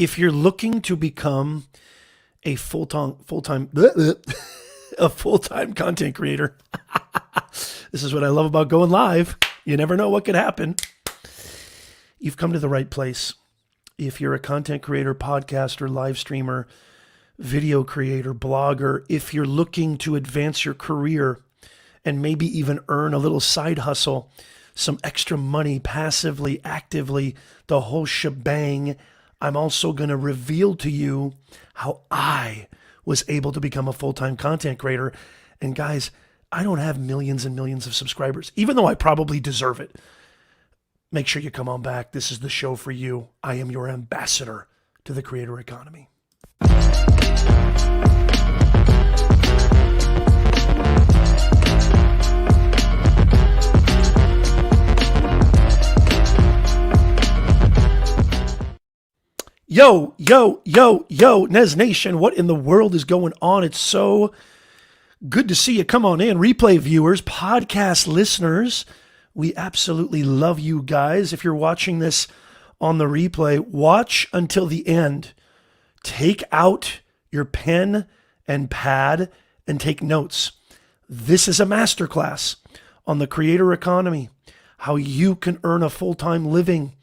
If you're looking to become a full-time a full-time content creator, this is what I love about going live. You never know what could happen. You've come to the right place. If you're a content creator, podcaster, live streamer, video creator, blogger, if you're looking to advance your career and maybe even earn a little side hustle, some extra money passively, actively, the whole shebang, I'm also going to reveal to you how I was able to become a full-time content creator. And guys, I don't have millions and millions of subscribers, even though I probably deserve it. Make sure you come on back. This is the show for you. I am your ambassador to the creator economy. Yo, yo, yo, yo, Nez Nation, what in the world is going on? It's so good to see you. Come on in, replay viewers, podcast listeners. We absolutely love you guys. If you're watching this on the replay, watch until the end. Take out your pen and pad and take notes. This is a masterclass on the creator economy, how you can earn a full-time living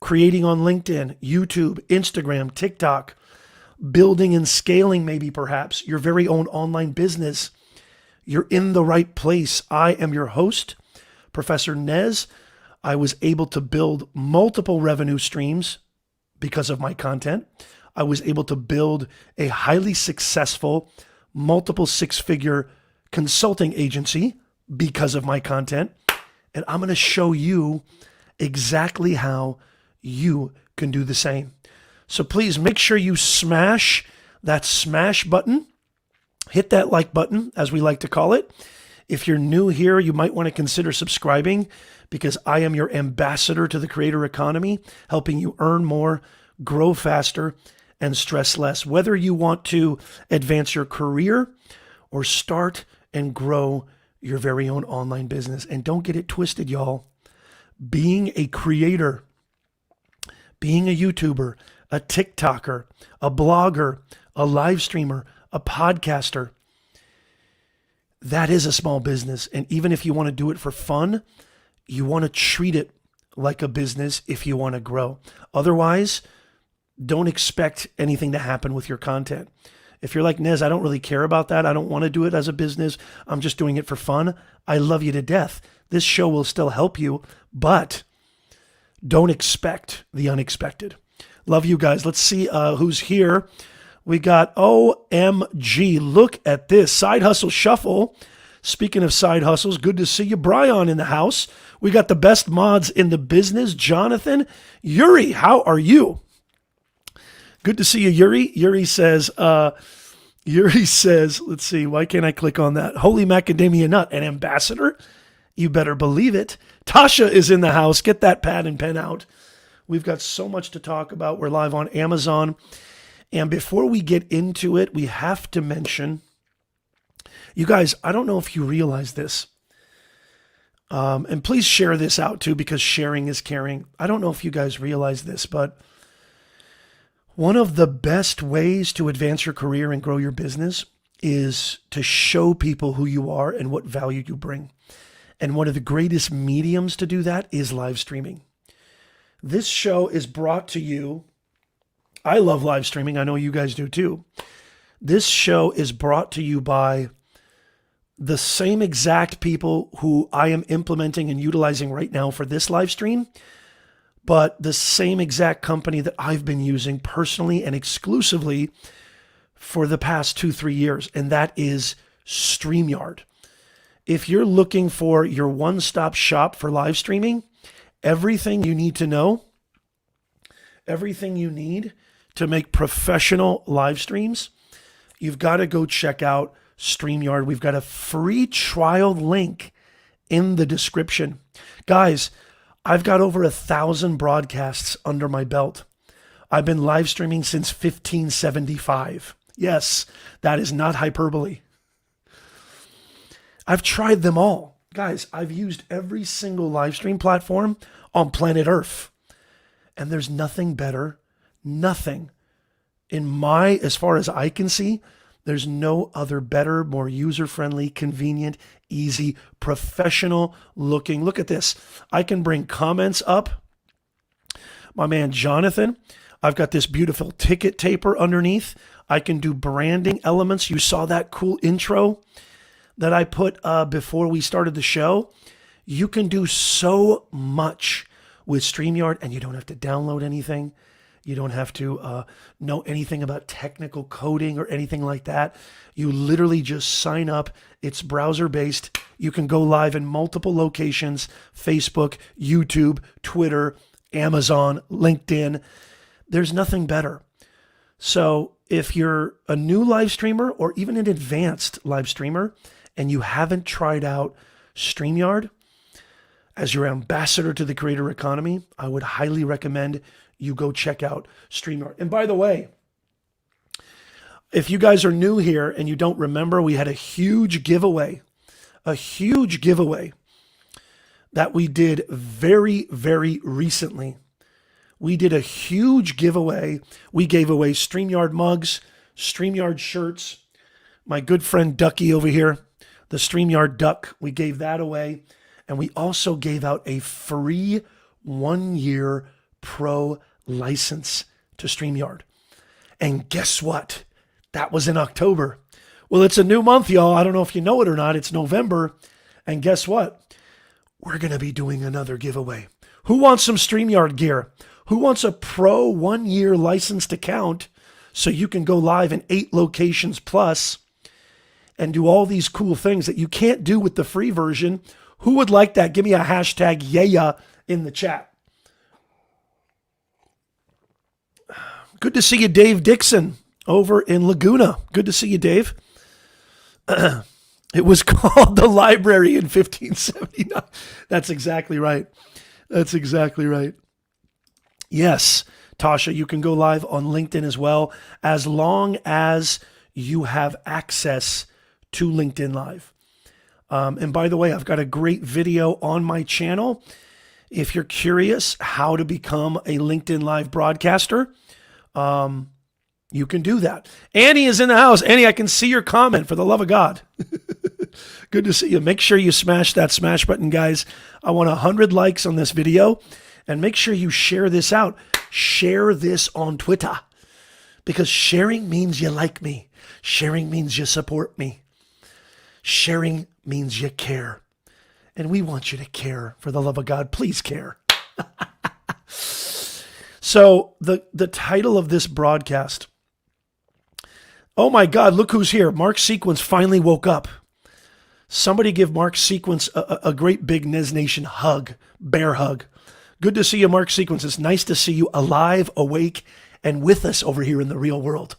creating on LinkedIn, YouTube, Instagram, TikTok, building and scaling maybe perhaps your very own online business. You're in the right place. I am your host, Professor Nez. I was able to build multiple revenue streams because of my content. I was able to build a highly successful, multiple six-figure consulting agency because of my content. And I'm going to show you exactly how you can do the same. So please make sure you smash that smash button. Hit that like button, as we like to call it. If you're new here, you might want to consider subscribing because I am your ambassador to the creator economy, helping you earn more, grow faster, and stress less. Whether you want to advance your career or start and grow your very own online business. And don't get it twisted, y'all. Being a creator, being a YouTuber, a TikToker, a blogger, a live streamer, a podcaster, that is a small business. And even if you want to do it for fun, you want to treat it like a business if you want to grow. Otherwise, don't expect anything to happen with your content. If you're like, Nez, I don't really care about that. I don't want to do it as a business. I'm just doing it for fun. I love you to death. This show will still help you, but don't expect the unexpected. Love you guys. Let's see who's here. We got OMG. Look at this. Side Hustle Shuffle. Speaking of side hustles, good to see you. Brian in the house. We got the best mods in the business. Jonathan. Yuri, how are you? Good to see you, Yuri. Yuri says, let's see, why can't I click on that? Holy macadamia nut, an ambassador? You better believe it. Tasha is in the house. Get that pad and pen out. We've got so much to talk about. We're live on Amazon. And before we get into it, we have to mention, you guys, I don't know if you realize this. And please share this out too, because sharing is caring. I don't know if you guys realize this, but one of the best ways to advance your career and grow your business is to show people who you are and what value you bring. And one of the greatest mediums to do that is live streaming. This show is brought to you. I love live streaming. I know you guys do too. This show is brought to you by the same exact people who I am implementing and utilizing right now for this live stream, but the same exact company that I've been using personally and exclusively for the past 2-3 years, and that is StreamYard. If you're looking for your one-stop shop for live streaming, everything you need to know, everything you need to make professional live streams, you've got to go check out StreamYard. We've got a free trial link in the description. Guys, I've got over 1,000 broadcasts under my belt. I've been live streaming since 1575. Yes, that is not hyperbole. I've tried them all. Guys, I've used every single live stream platform on planet Earth. And there's nothing better, nothing as far as I can see, there's no other better, more user-friendly, convenient, easy, professional looking. Look at this. I can bring comments up. My man Jonathan, I've got this beautiful ticket taper underneath. I can do branding elements. You saw that cool intro that I put before we started the show. You can do so much with StreamYard, and you don't have to download anything. You don't have to know anything about technical coding or anything like that. You literally just sign up. It's browser-based. You can go live in multiple locations: Facebook, YouTube, Twitter, Amazon, LinkedIn. There's nothing better. So if you're a new live streamer or even an advanced live streamer and you haven't tried out StreamYard as your ambassador to the creator economy, I would highly recommend you go check out StreamYard. And by the way, if you guys are new here and you don't remember, we had a huge giveaway that we did very, very recently. We did a huge giveaway. We gave away StreamYard mugs, StreamYard shirts. My good friend Ducky over here, the StreamYard duck, we gave that away. And we also gave out a free 1-year pro license to StreamYard. And guess what? That was in October. Well, it's a new month, y'all. I don't know if you know it or not. It's November. And guess what? We're going to be doing another giveaway. Who wants some StreamYard gear? Who wants a pro 1-year licensed account so you can go live in 8 locations plus and do all these cool things that you can't do with the free version? Who would like that? Give me a hashtag yeah in the chat. Good to see you, Dave Dixon, over in Laguna. Good to see you, Dave. It was called the library in 1579. That's exactly right. That's exactly right. Yes, Tasha, you can go live on LinkedIn as well, as long as you have access to LinkedIn Live. And by the way, I've got a great video on my channel. If you're curious how to become a LinkedIn Live broadcaster, you can do that. Annie is in the house. Annie, I can see your comment, for the love of God. Good to see you. Make sure you smash that smash button, guys. I want 100 likes on this video. And make sure you share this out. Share this on Twitter. Because sharing means you like me. Sharing means you support me. Sharing means you care. And we want you to care. For the love of God, please care. So the title of this broadcast. Oh my God, look who's here. Mark Sequence finally woke up. Somebody give Mark Sequence a great big Nez Nation hug, bear hug. Good to see you, Mark Sequence. It's nice to see you alive, awake, and with us over here in the real world.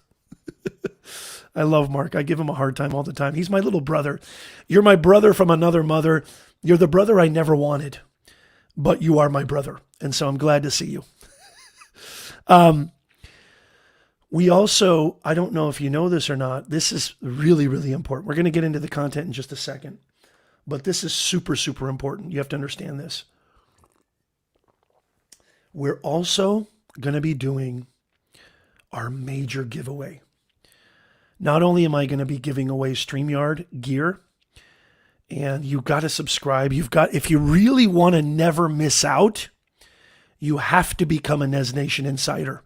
I love Mark. I give him a hard time all the time. He's my little brother. You're my brother from another mother. You're the brother I never wanted, but you are my brother. And so I'm glad to see you. We also, I don't know if you know this or not, this is really, really important. We're going to get into the content in just a second, but this is super, super important. You have to understand this. We're also going to be doing our major giveaway. Not only am I going to be giving away StreamYard gear, and you've got to subscribe. If you really want to never miss out, you have to become a Nez Nation Insider.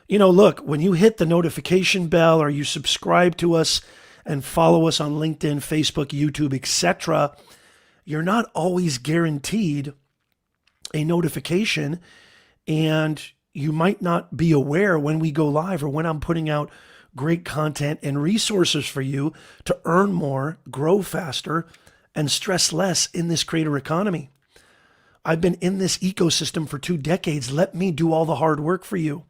You know, look, when you hit the notification bell or you subscribe to us and follow us on LinkedIn, Facebook, YouTube, etc., you're not always guaranteed a notification, and you might not be aware when we go live or when I'm putting out great content and resources for you to earn more, grow faster, and stress less in this creator economy. I've been in this ecosystem for 2 decades. Let me do all the hard work for you.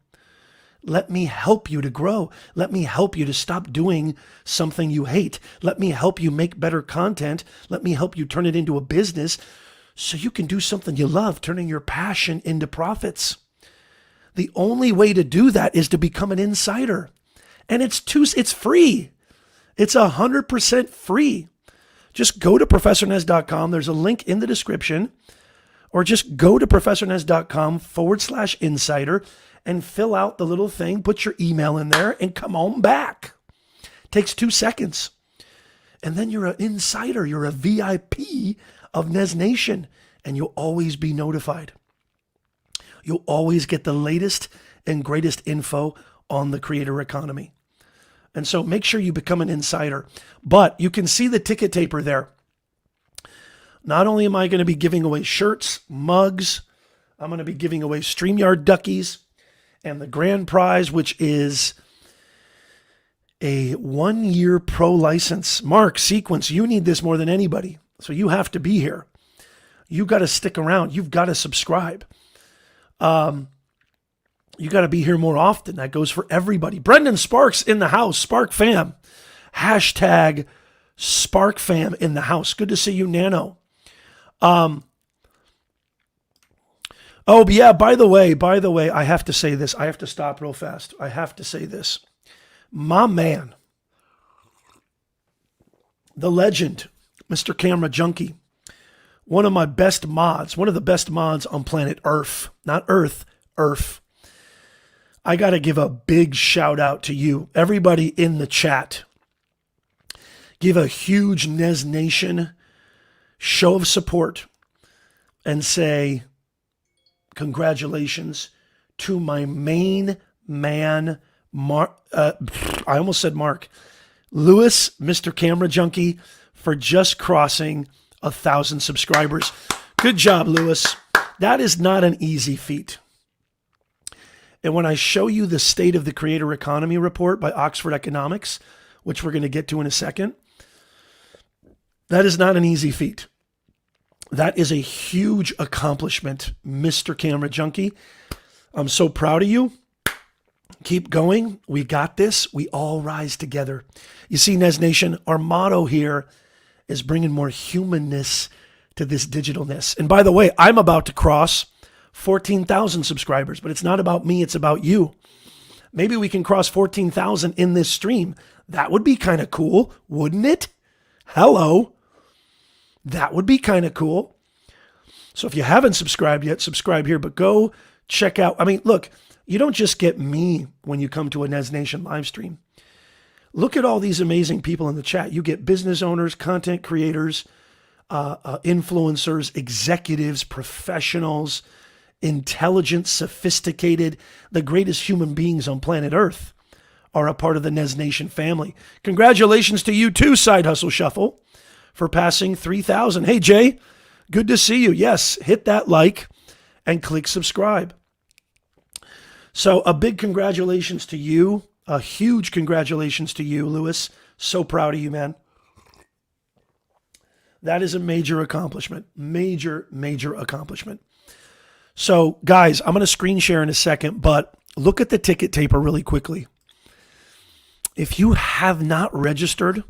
Let me help you to grow. Let me help you to stop doing something you hate. Let me help you make better content. Let me help you turn it into a business so you can do something you love, turning your passion into profits. The only way to do that is to become an insider. And it's free. It's 100% free. Just go to ProfessorNez.com. There's a link in the description, or just go to professornez.com/insider and fill out the little thing, put your email in there, and come on back. Takes 2 seconds. And then you're an insider, you're a VIP of Nez Nation, and you'll always be notified. You'll always get the latest and greatest info on the creator economy. And so make sure you become an insider. But you can see the ticket taper there. Not only am I going to be giving away shirts, mugs, I'm going to be giving away StreamYard duckies and the grand prize, which is a 1-year pro license. Mark, Sequence, you need this more than anybody. So you have to be here. You got to stick around. You've got to subscribe. You got to be here more often. That goes for everybody. Brendan Sparks in the house. Spark fam. Hashtag Spark fam in the house. Good to see you, Nano. Oh, but yeah, by the way, I have to say this. I have to stop real fast. I have to say this. My man, the legend, Mr. Camera Junkie, one of the best mods on planet Earth, not Earth, Earth. I got to give a big shout out to you, everybody in the chat. Give a huge Nez Nation show of support and say, congratulations to my main man, I almost said Mark. Lewis, Mr. Camera Junkie, for just crossing 1,000 subscribers. Good job, Lewis. That is not an easy feat. And when I show you the State of the Creator Economy report by Oxford Economics, which we're going to get to in a second, that is not an easy feat. That is a huge accomplishment, Mr. Camera Junkie. I'm so proud of you. Keep going. We got this. We all rise together. You see, Nez Nation, our motto here is bringing more humanness to this digitalness. And by the way, I'm about to cross 14,000 subscribers, but it's not about me. It's about you. Maybe we can cross 14,000 in this stream. That would be kind of cool, wouldn't it? Hello. That would be kind of cool. So if you haven't subscribed yet, subscribe here, but go check out. I mean, look, you don't just get me when you come to a Nez Nation live stream. Look at all these amazing people in the chat. You get business owners, content creators, influencers, executives, professionals, intelligent, sophisticated, the greatest human beings on planet Earth are a part of the Nez Nation family. Congratulations to you too, Side Hustle Shuffle, for passing 3,000. Hey, Jay, good to see you. Yes, hit that like and click subscribe. So a big congratulations to you. A huge congratulations to you, Lewis. So proud of you, man. That is a major accomplishment. Major, major accomplishment. So, guys, I'm going to screen share in a second, but look at the ticket taper really quickly. If you have not registered,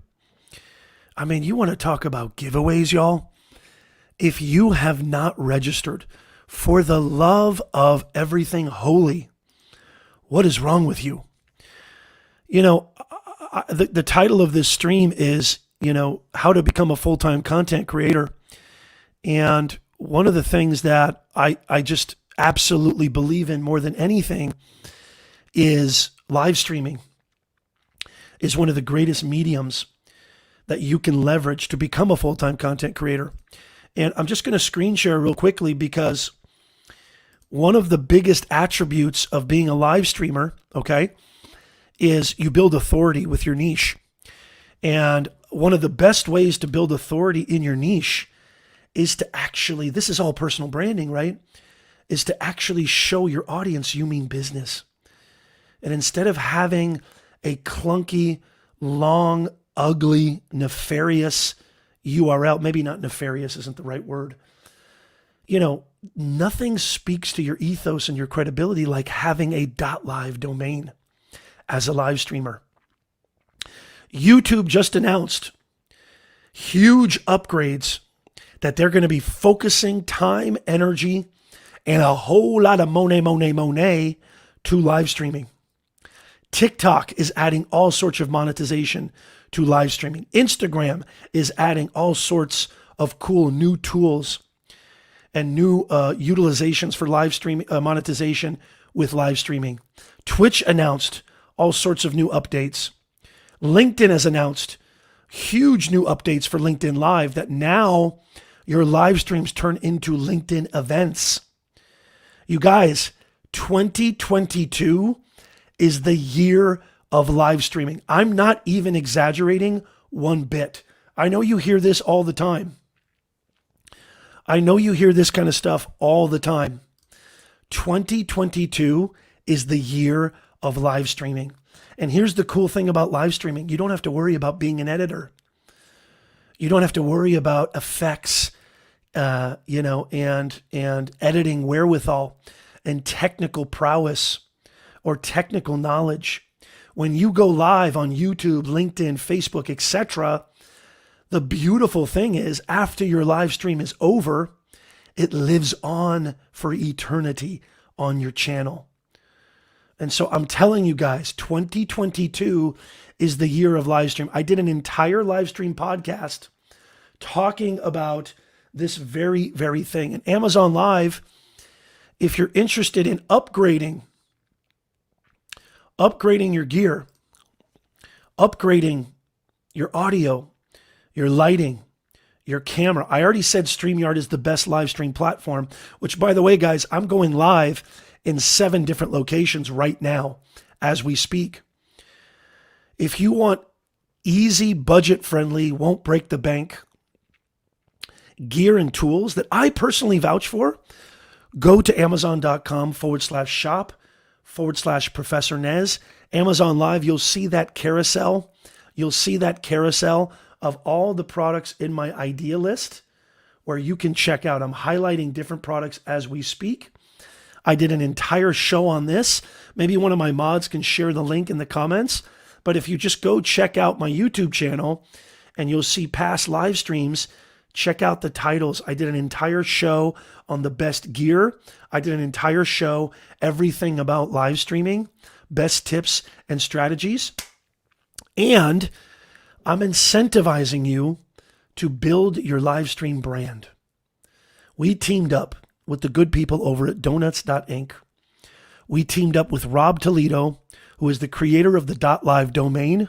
I mean, you want to talk about giveaways, y'all? If you have not registered, for the love of everything holy, what is wrong with you? You know, the title of this stream is, how to become a full-time content creator. And one of the things that I just absolutely believe in more than anything is live streaming is one of the greatest mediums that you can leverage to become a full-time content creator. And I'm just going to screen share real quickly because one of the biggest attributes of being a live streamer, okay, is you build authority with your niche. And one of the best ways to build authority in your niche is to actually, this is all personal branding, right? Is to actually show your audience you mean business. And instead of having a clunky, long, ugly, nefarious URL, maybe not nefarious isn't the right word. Nothing speaks to your ethos and your credibility like having a .live domain as a live streamer. YouTube just announced huge upgrades that they're going to be focusing time, energy, and a whole lot of money to live streaming. TikTok is adding all sorts of monetization to live streaming. Instagram is adding all sorts of cool new tools. and new utilizations for live streaming, monetization with live streaming. Twitch announced all sorts of new updates. LinkedIn has announced huge new updates for LinkedIn Live that now your live streams turn into LinkedIn events. You guys, 2022 is the year of live streaming. I'm not even exaggerating one bit. I know you hear this all the time. I know you hear this kind of stuff all the time. 2022 is the year of live streaming. And here's the cool thing about live streaming. You don't have to worry about being an editor. You don't have to worry about effects, and editing wherewithal and technical prowess or technical knowledge. When you go live on YouTube, LinkedIn, Facebook, etc., the beautiful thing is after your live stream is over, it lives on for eternity on your channel. And so I'm telling you guys, 2022 is the year of live stream. I did an entire live stream podcast talking about this very, very thing. And Amazon Live, if you're interested in upgrading your gear, upgrading your audio, your lighting, your camera. I already said StreamYard is the best live stream platform, which, by the way, guys, I'm going live in 7 different locations right now as we speak. If you want easy, budget-friendly, won't break the bank gear and tools that I personally vouch for, go to amazon.com/shop/Professor Nez. Amazon Live, you'll see that carousel. You'll see that carousel of all the products in my idea list where you can check out. I'm highlighting different products as we speak. I did an entire show on this. Maybe one of my mods can share the link in the comments. But if you just go check out my YouTube channel and you'll see past live streams, check out the titles. I did an entire show on the best gear. I did an entire show, everything about live streaming, best tips and strategies. And I'm incentivizing you to build your live stream brand. We teamed up with the good people over at Donuts.inc. We teamed up with Rob Toledo, who is the creator of the .live domain,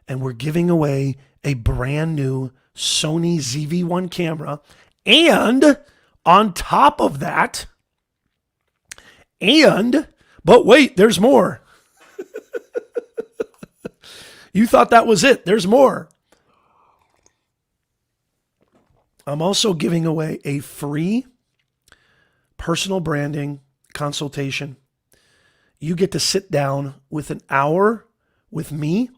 and we're giving away a brand new Sony ZV-1 camera. And on top of that, but wait, there's more. You thought that was it. There's more. I'm also giving away a free personal branding consultation. You get to sit down with an hour with me,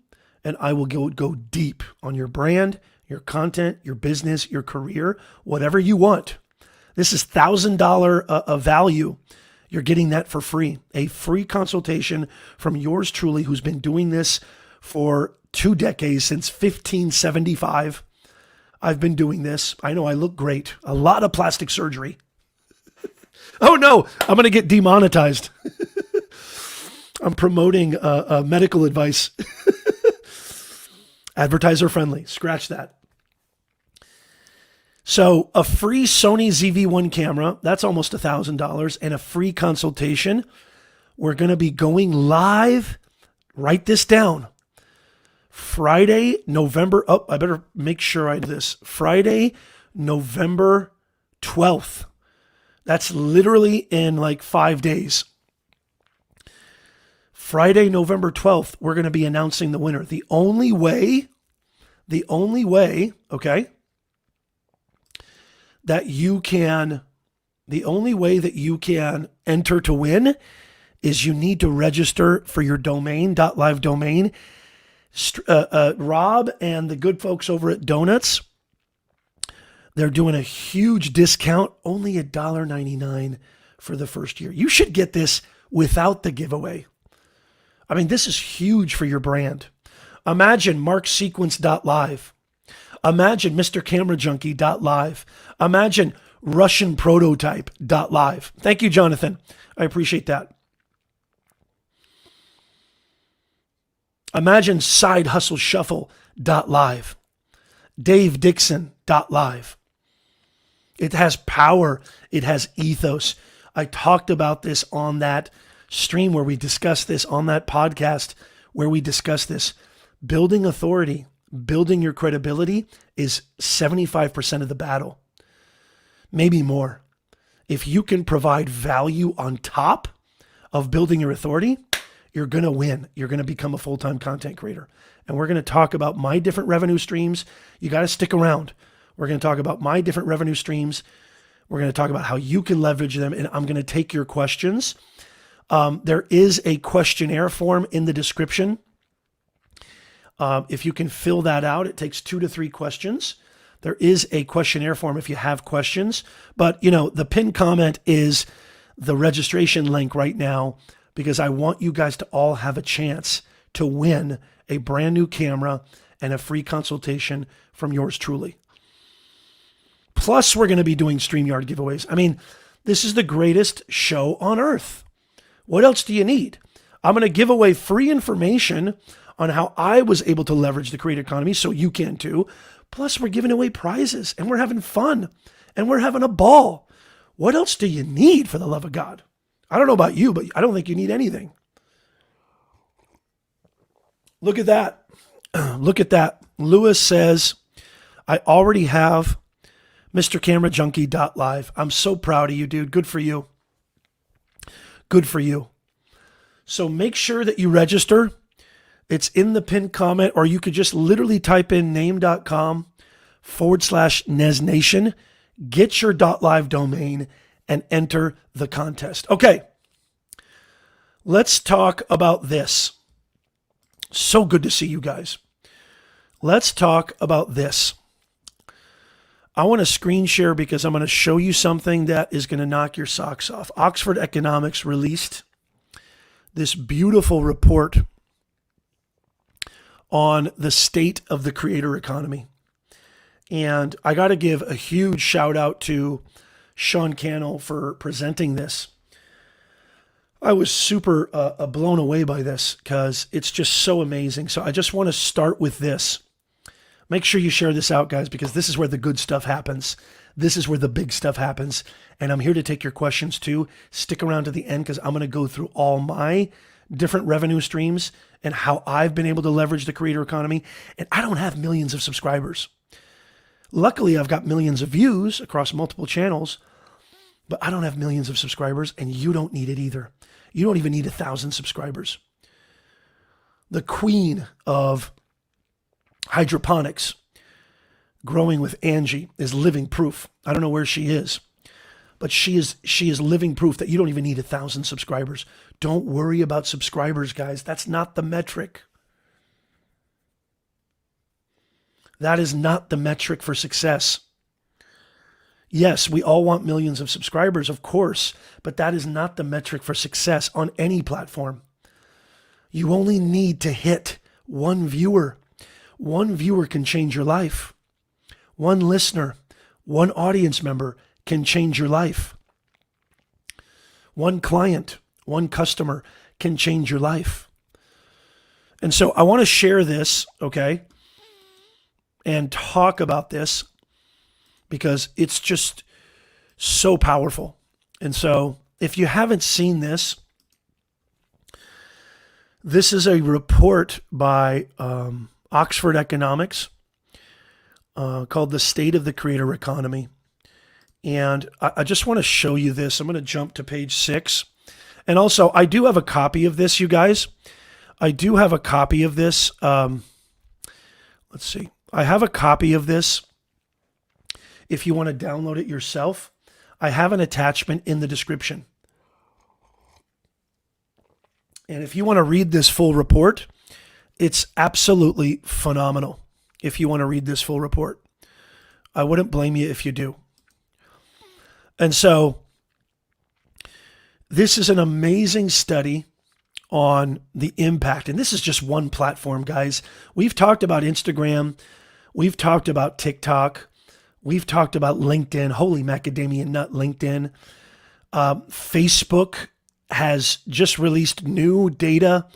and I will go deep on your brand, your content, your business, your career, whatever you want. This is $1,000 value. You're getting that for free. A free consultation from yours truly, who's been doing this for 2 decades, since 1575. I've been doing this. I know I look great. A lot of plastic surgery. Oh no, I'm going to get demonetized. I'm promoting medical advice. Advertiser friendly. Scratch that. So a free Sony ZV-1 camera, that's almost $1,000, and a free consultation. We're going to be going live. Write this down. Friday, November, I better make sure I do this. Friday, November 12th. That's literally in like 5 days. Friday, November 12th, we're going to be announcing the winner. The only way, okay, that you can enter to win is you need to register for your domain, .live domain. Rob and the good folks over at Donuts, they're doing a huge discount, only $1.99 for the first year. You should get this without the giveaway. I mean, this is huge for your brand. Imagine marksequence.live. Imagine MrCameraJunkie.live. Imagine Russian Prototype.live. Thank you, Jonathan. I appreciate that. Imagine SideHustleShuffle.live. DaveDixon.live. It has power. It has ethos. I talked about this on that stream where we discussed this, on that podcast where we discussed this. Building authority, building your credibility is 75% of the battle, maybe more. If you can provide value on top of building your authority, you're going to win. You're going to become a full-time content creator. And we're going to talk about my different revenue streams. You got to stick around. We're going to talk about my different revenue streams. We're going to talk about how you can leverage them. And I'm going to take your questions. There is a questionnaire form in the description. If you can fill that out, it takes 2 to 3 questions. There is a questionnaire form if you have questions. But, the pinned comment is the registration link right now, because I want you guys to all have a chance to win a brand new camera and a free consultation from yours truly. Plus, we're going to be doing StreamYard giveaways. I mean, this is the greatest show on earth. What else do you need? I'm going to give away free information on how I was able to leverage the creator economy, so you can too. Plus, we're giving away prizes, and we're having fun, and we're having a ball. What else do you need, for the love of God? I don't know about you, but I don't think you need anything. Look at that. Look at that. Lewis says, I already have MrCameraJunkie.live. I'm so proud of you, dude. Good for you. Good for you. So make sure that you register. It's in the pinned comment, or you could just literally type in name.com/NesNation, get your .live domain, and enter the contest. Okay, let's talk about this. So good to see you guys. Let's talk about this. I want to screen share because I'm going to show you something that is going to knock your socks off. Oxford Economics released this beautiful report on the state of the creator economy. And I got to give a huge shout out to Sean Cannell for presenting this. I was super blown away by this because it's just so amazing. So I just want to start with this. Make sure you share this out, guys, because this is where the good stuff happens. This is where the big stuff happens. And I'm here to take your questions too. Stick around to the end because I'm going to go through all my different revenue streams and how I've been able to leverage the creator economy. And I don't have millions of subscribers. Luckily, I've got millions of views across multiple channels, but I don't have millions of subscribers, and you don't need it either. You don't even need 1,000 subscribers. The queen of hydroponics, growing with Angie, is living proof. I don't know where she is, but she is living proof that you don't even need 1,000 subscribers. Don't worry about subscribers, guys. That's not the metric. That is not the metric for success. Yes, we all want millions of subscribers, of course, but that is not the metric for success on any platform. You only need to hit one viewer. One viewer can change your life. One listener, one audience member can change your life. One client, one customer can change your life. And so I want to share this, okay, and talk about this because it's just so powerful. And so if you haven't seen this, this is a report by Oxford Economics called The State of the Creator Economy. And I just want to show you this. I'm going to jump to page 6. And also, I do have a copy of this, you guys. I do have a copy of this. Let's see. I have a copy of this. If you want to download it yourself, I have an attachment in the description. And if you want to read this full report, it's absolutely phenomenal. If you want to read this full report, I wouldn't blame you if you do. And so this is an amazing study on the impact. And this is just one platform, guys. We've talked about Instagram. We've talked about TikTok. We've talked about LinkedIn. Holy macadamia nut, LinkedIn. Facebook has just released new data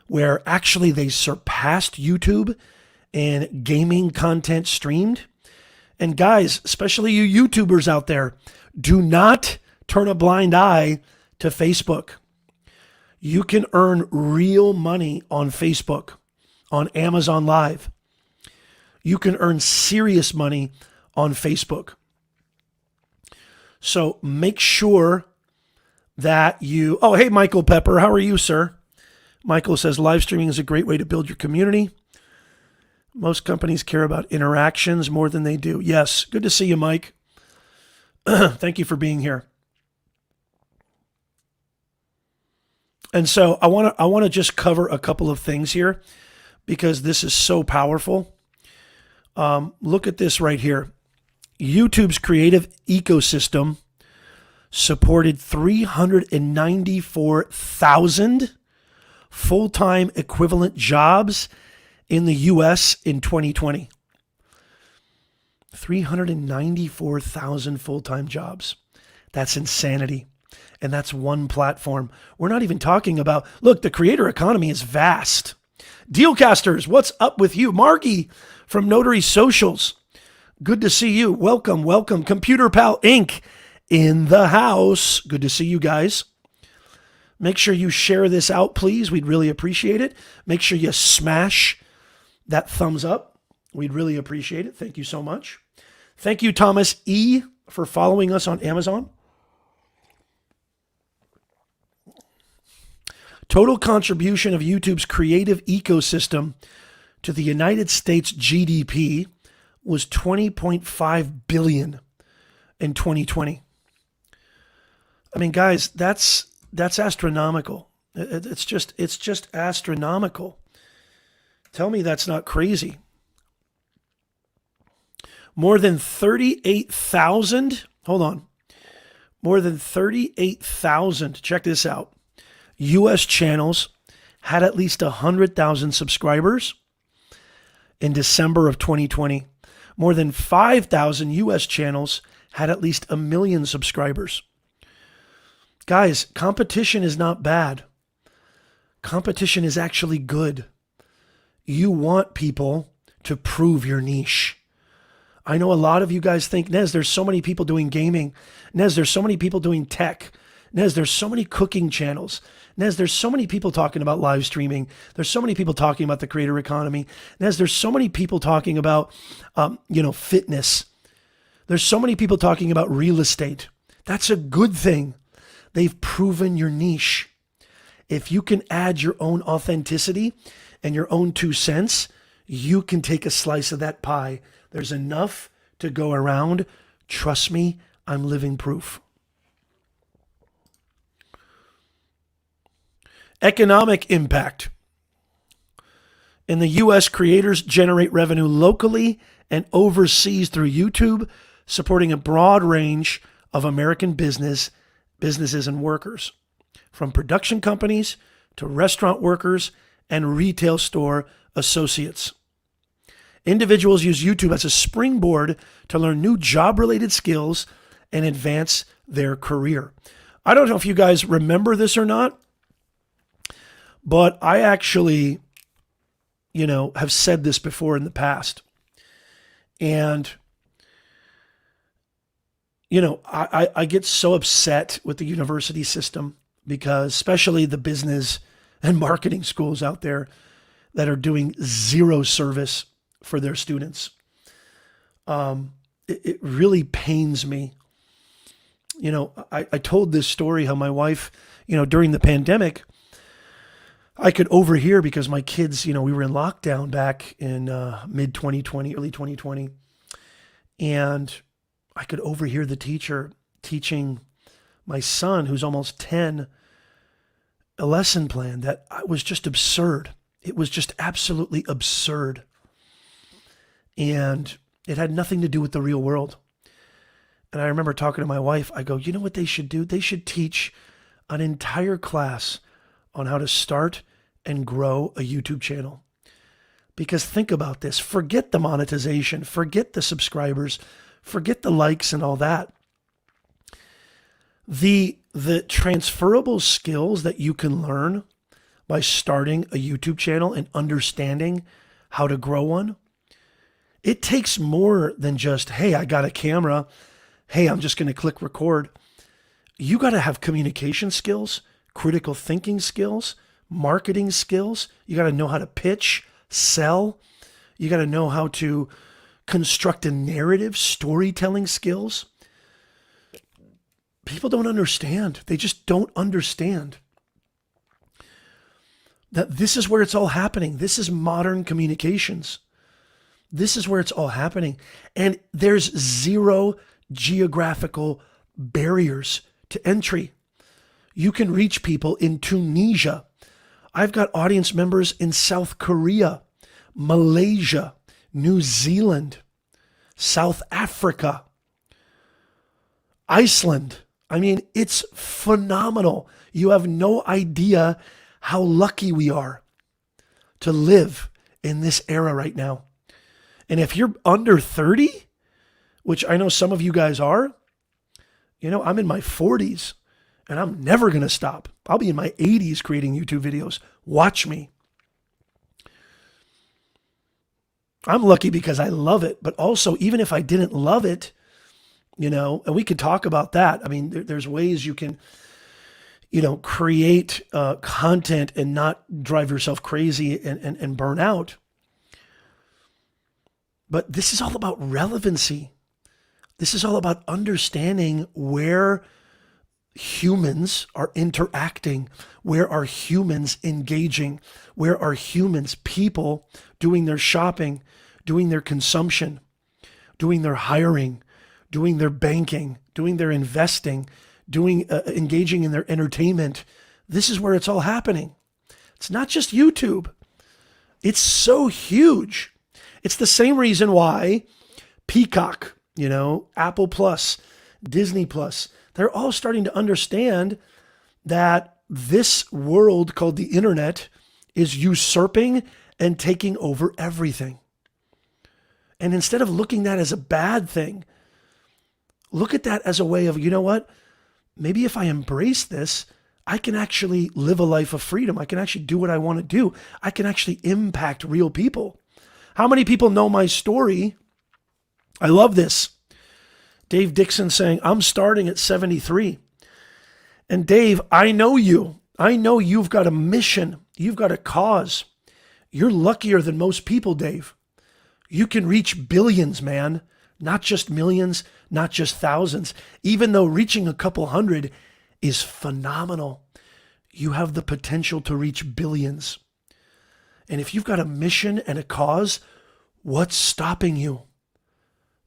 where actually they surpassed YouTube in gaming content streamed. And guys, especially you YouTubers out there, do not turn a blind eye to Facebook. You can earn real money on Facebook, on Amazon Live. You can earn serious money on Facebook. So make sure that you, oh, hey, Michael Pepper, how are you, sir? Michael says live streaming is a great way to build your community. Most companies care about interactions more than they do. Yes, good to see you, Mike. Thank you for being here. And so I want to just cover a couple of things here because this is so powerful. Look at this right here. YouTube's creative ecosystem supported 394,000 full-time equivalent jobs in the U.S. in 2020. 394,000 full-time jobs. That's insanity. And that's one platform. We're not even talking about, look, the creator economy is vast. Dealcasters, what's up with you? Margie from Notary Socials. Good to see you. Welcome, welcome. Computer Pal Inc. in the house. Good to see you guys. Make sure you share this out, please. We'd really appreciate it. Make sure you smash that thumbs up. We'd really appreciate it. Thank you so much. Thank you, Thomas E., for following us on Amazon. Total contribution of YouTube's creative ecosystem to the United States GDP was $20.5 billion in 2020. I mean, guys, that's astronomical. It's just astronomical. Tell me that's not crazy. More than 38,000, more than 38,000, check this out, U.S. channels had at least 100,000 subscribers in December of 2020. More than 5,000 U.S. channels had at least 1 million subscribers. Guys, competition is not bad. Competition is actually good. You want people to prove your niche. I know a lot of you guys think, Nez, there's so many people doing gaming. Nez, there's so many people doing tech. Nez, there's so many cooking channels. Nez, there's so many people talking about live streaming. There's so many people talking about the creator economy. Nez, there's so many people talking about, fitness. There's so many people talking about real estate. That's a good thing. They've proven your niche. If you can add your own authenticity and your own 2 cents, you can take a slice of that pie. There's enough to go around. Trust me, I'm living proof. Economic impact. In the U.S., creators generate revenue locally and overseas through YouTube, supporting a broad range of American businesses and workers, from production companies to restaurant workers and retail store associates. Individuals use YouTube as a springboard to learn new job-related skills and advance their career. I don't know if you guys remember this or not, but I actually, have said this before in the past. And, I get so upset with the university system because especially the business and marketing schools out there that are doing zero service for their students. It really pains me. I told this story how my wife, during the pandemic, I could overhear because my kids, we were in lockdown back in mid 2020, early 2020. And I could overhear the teacher teaching my son, who's almost 10, a lesson plan that was just absurd. It was just absolutely absurd. And it had nothing to do with the real world. And I remember talking to my wife, I go, you know what they should do? They should teach an entire class on how to start and grow a YouTube channel. Because think about this, forget the monetization, forget the subscribers, forget the likes and all that. The transferable skills that you can learn by starting a YouTube channel and understanding how to grow one It takes more than just, hey, I got a camera. Hey, I'm just going to click record. You got to have communication skills, critical thinking skills, marketing skills. You got to know how to pitch, sell. You got to know how to construct a narrative, storytelling skills. People don't understand. They just don't understand that this is where it's all happening. This is modern communications. This is where it's all happening. And there's zero geographical barriers to entry. You can reach people in Tunisia. I've got audience members in South Korea, Malaysia, New Zealand, South Africa, Iceland. I mean, it's phenomenal. You have no idea how lucky we are to live in this era right now. And if you're under 30, which I know some of you guys are, I'm in my 40s and I'm never going to stop. I'll be in my 80s creating YouTube videos. Watch me. I'm lucky because I love it. But also, even if I didn't love it, and we could talk about that. I mean, there's ways you can, create content and not drive yourself crazy and burn out. But this is all about relevancy. This is all about understanding where humans are interacting, where are humans engaging, where are humans, people, doing their shopping, doing their consumption, doing their hiring, doing their banking, doing their investing, engaging in their entertainment. This is where it's all happening. It's not just YouTube. It's so huge. It's the same reason why Peacock, Apple Plus, Disney Plus, they're all starting to understand that this world called the internet is usurping and taking over everything. And instead of looking at that as a bad thing, look at that as a way of, maybe if I embrace this, I can actually live a life of freedom. I can actually do what I want to do. I can actually impact real people. How many people know my story? I love this. Dave Dixon saying, I'm starting at 73. And Dave, I know you. I know you've got a mission. You've got a cause. You're luckier than most people, Dave. You can reach billions, man. Not just millions, not just thousands. Even though reaching a couple hundred is phenomenal, you have the potential to reach billions. And if you've got a mission and a cause, what's stopping you?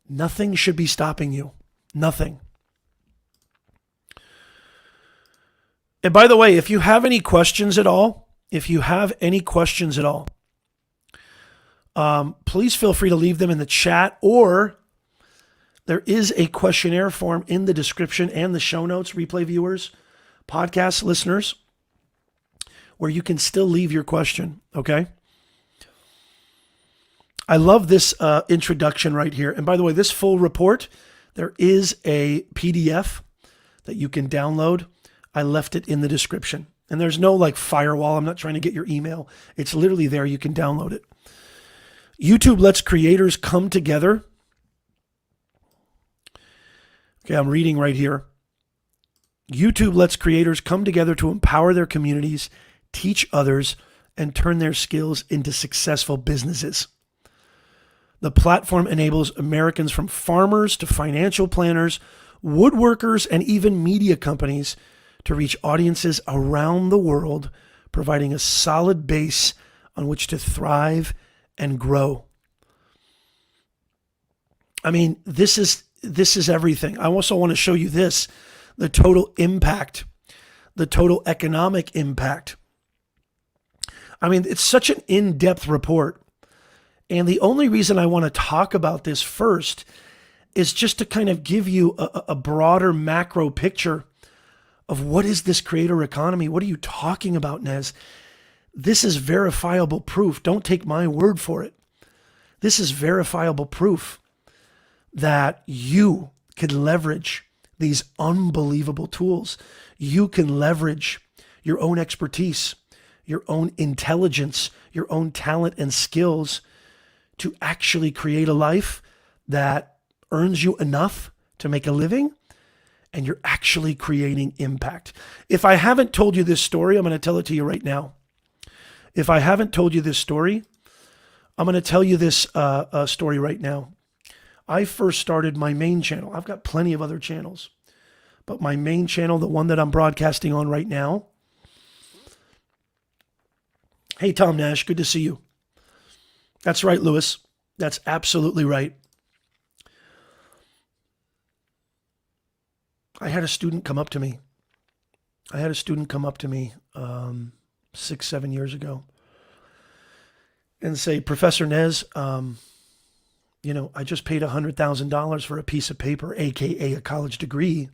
Nothing should be stopping you. Nothing. And by the way, if you have any questions at all, please feel free to leave them in the chat, or there is a questionnaire form in the description and the show notes, replay viewers, podcast listeners, where you can still leave your question, okay? I love this introduction right here. And by the way, this full report, there is a PDF that you can download. I left it in the description. And there's no firewall. I'm not trying to get your email. It's literally there. You can download it. YouTube lets creators come together. Okay, I'm reading right here. YouTube lets creators come together to empower their communities, teach others, and turn their skills into successful businesses. The platform enables Americans from farmers to financial planners, woodworkers, and even media companies to reach audiences around the world, providing a solid base on which to thrive and grow. I mean, this is everything. I also want to show you this, the total impact, the total economic impact. I mean, it's such an in-depth report. And the only reason I want to talk about this first is just to kind of give you a broader macro picture of what is this creator economy? What are you talking about, Nez? This is verifiable proof. Don't take my word for it. This is verifiable proof that you can leverage these unbelievable tools. You can leverage your own expertise, your own intelligence, your own talent and skills to actually create a life that earns you enough to make a living, and you're actually creating impact. If I haven't told you this story, I'm going to tell it to you right now. If I haven't told you this story, I'm going to tell you this story right now. I first started my main channel. I've got plenty of other channels, but my main channel, the one that I'm broadcasting on right now. Hey, Tom Nash, good to see you. That's right, Lewis. That's absolutely right. I had a student come up to me. 6-7 years ago and say, Professor Nez, I just paid $100,000 for a piece of paper, AKA a college degree,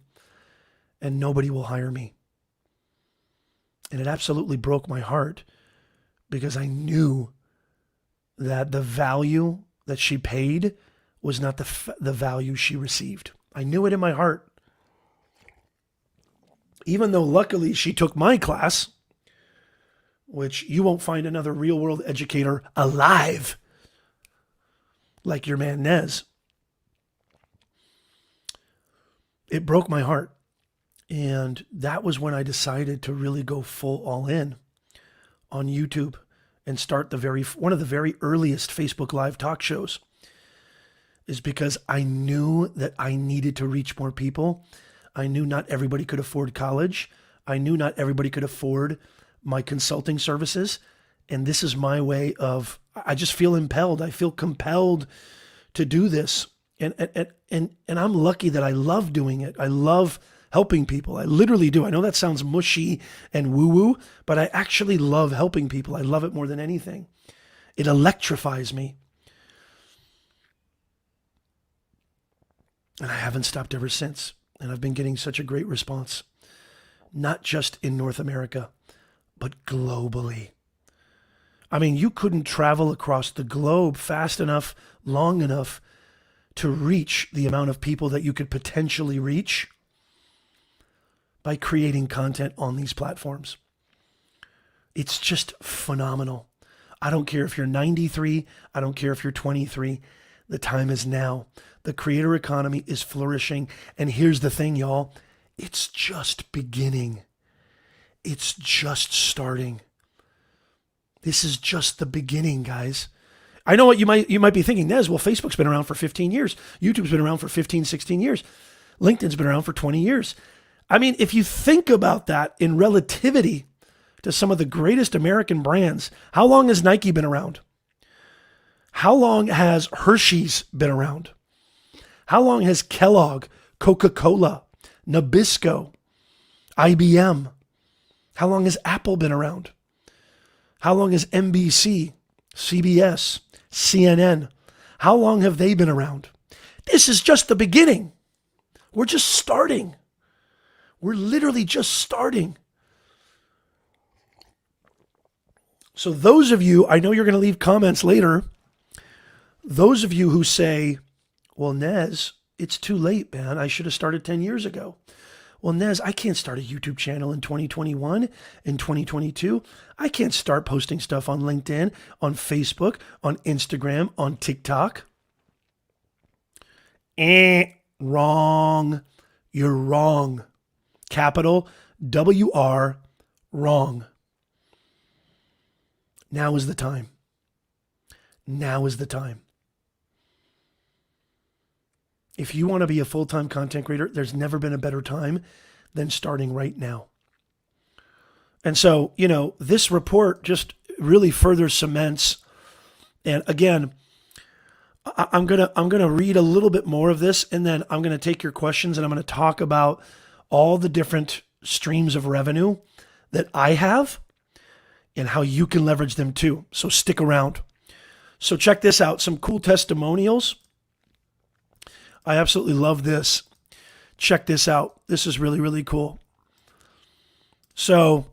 and nobody will hire me. And it absolutely broke my heart because I knew that the value that she paid was not the value she received. I knew it in my heart. Even though luckily she took my class, which you won't find another real world educator alive like your man Nez. It broke my heart. And that was when I decided to really go full all in on YouTube and start one of the very earliest Facebook Live talk shows, is because I knew that I needed to reach more people. I knew not everybody could afford college. I knew not everybody could afford my consulting services. And this is my way of, I just feel impelled. I feel compelled to do this. And I'm lucky that I love doing it. I love helping people. I literally do. I know that sounds mushy and woo-woo, but I actually love helping people. I love it more than anything. It electrifies me. And I haven't stopped ever since. And I've been getting such a great response, not just in North America, but globally. I mean, you couldn't travel across the globe fast enough, long enough to reach the amount of people that you could potentially reach by creating content on these platforms. It's just phenomenal. I don't care if you're 93. I don't care if you're 23. The time is now. The creator economy is flourishing. And here's the thing, y'all. It's just beginning. It's just starting. This is just the beginning, guys. I know what you might be thinking, Nez, well, Facebook's been around for 15 years. YouTube's been around for 15, 16 years. LinkedIn's been around for 20 years. I mean, if you think about that in relativity to some of the greatest American brands, how long has Nike been around? How long has Hershey's been around? How long has Kellogg, Coca-Cola, Nabisco, IBM? How long has Apple been around? How long has NBC, CBS, CNN? How long have they been around? This is just the beginning. We're just starting. We're literally just starting. So those of you, I know you're going to leave comments later. Those of you who say, well, Nez, it's too late, man. I should have started 10 years ago. Well, Nez, I can't start a YouTube channel in 2021, in 2022. I can't start posting stuff on LinkedIn, on Facebook, on Instagram, on TikTok. Wrong. You're wrong. Capital W-R, wrong. Now is the time. Now is the time. If you want to be a full-time content creator, there's never been a better time than starting right now. And so, this report just really further cements. And again, I'm gonna read a little bit more of this, and then I'm gonna take your questions, and I'm gonna talk about all the different streams of revenue that I have and how you can leverage them too. So stick around. So check this out. Some cool testimonials. I absolutely love this. Check this out. This is really, really cool. So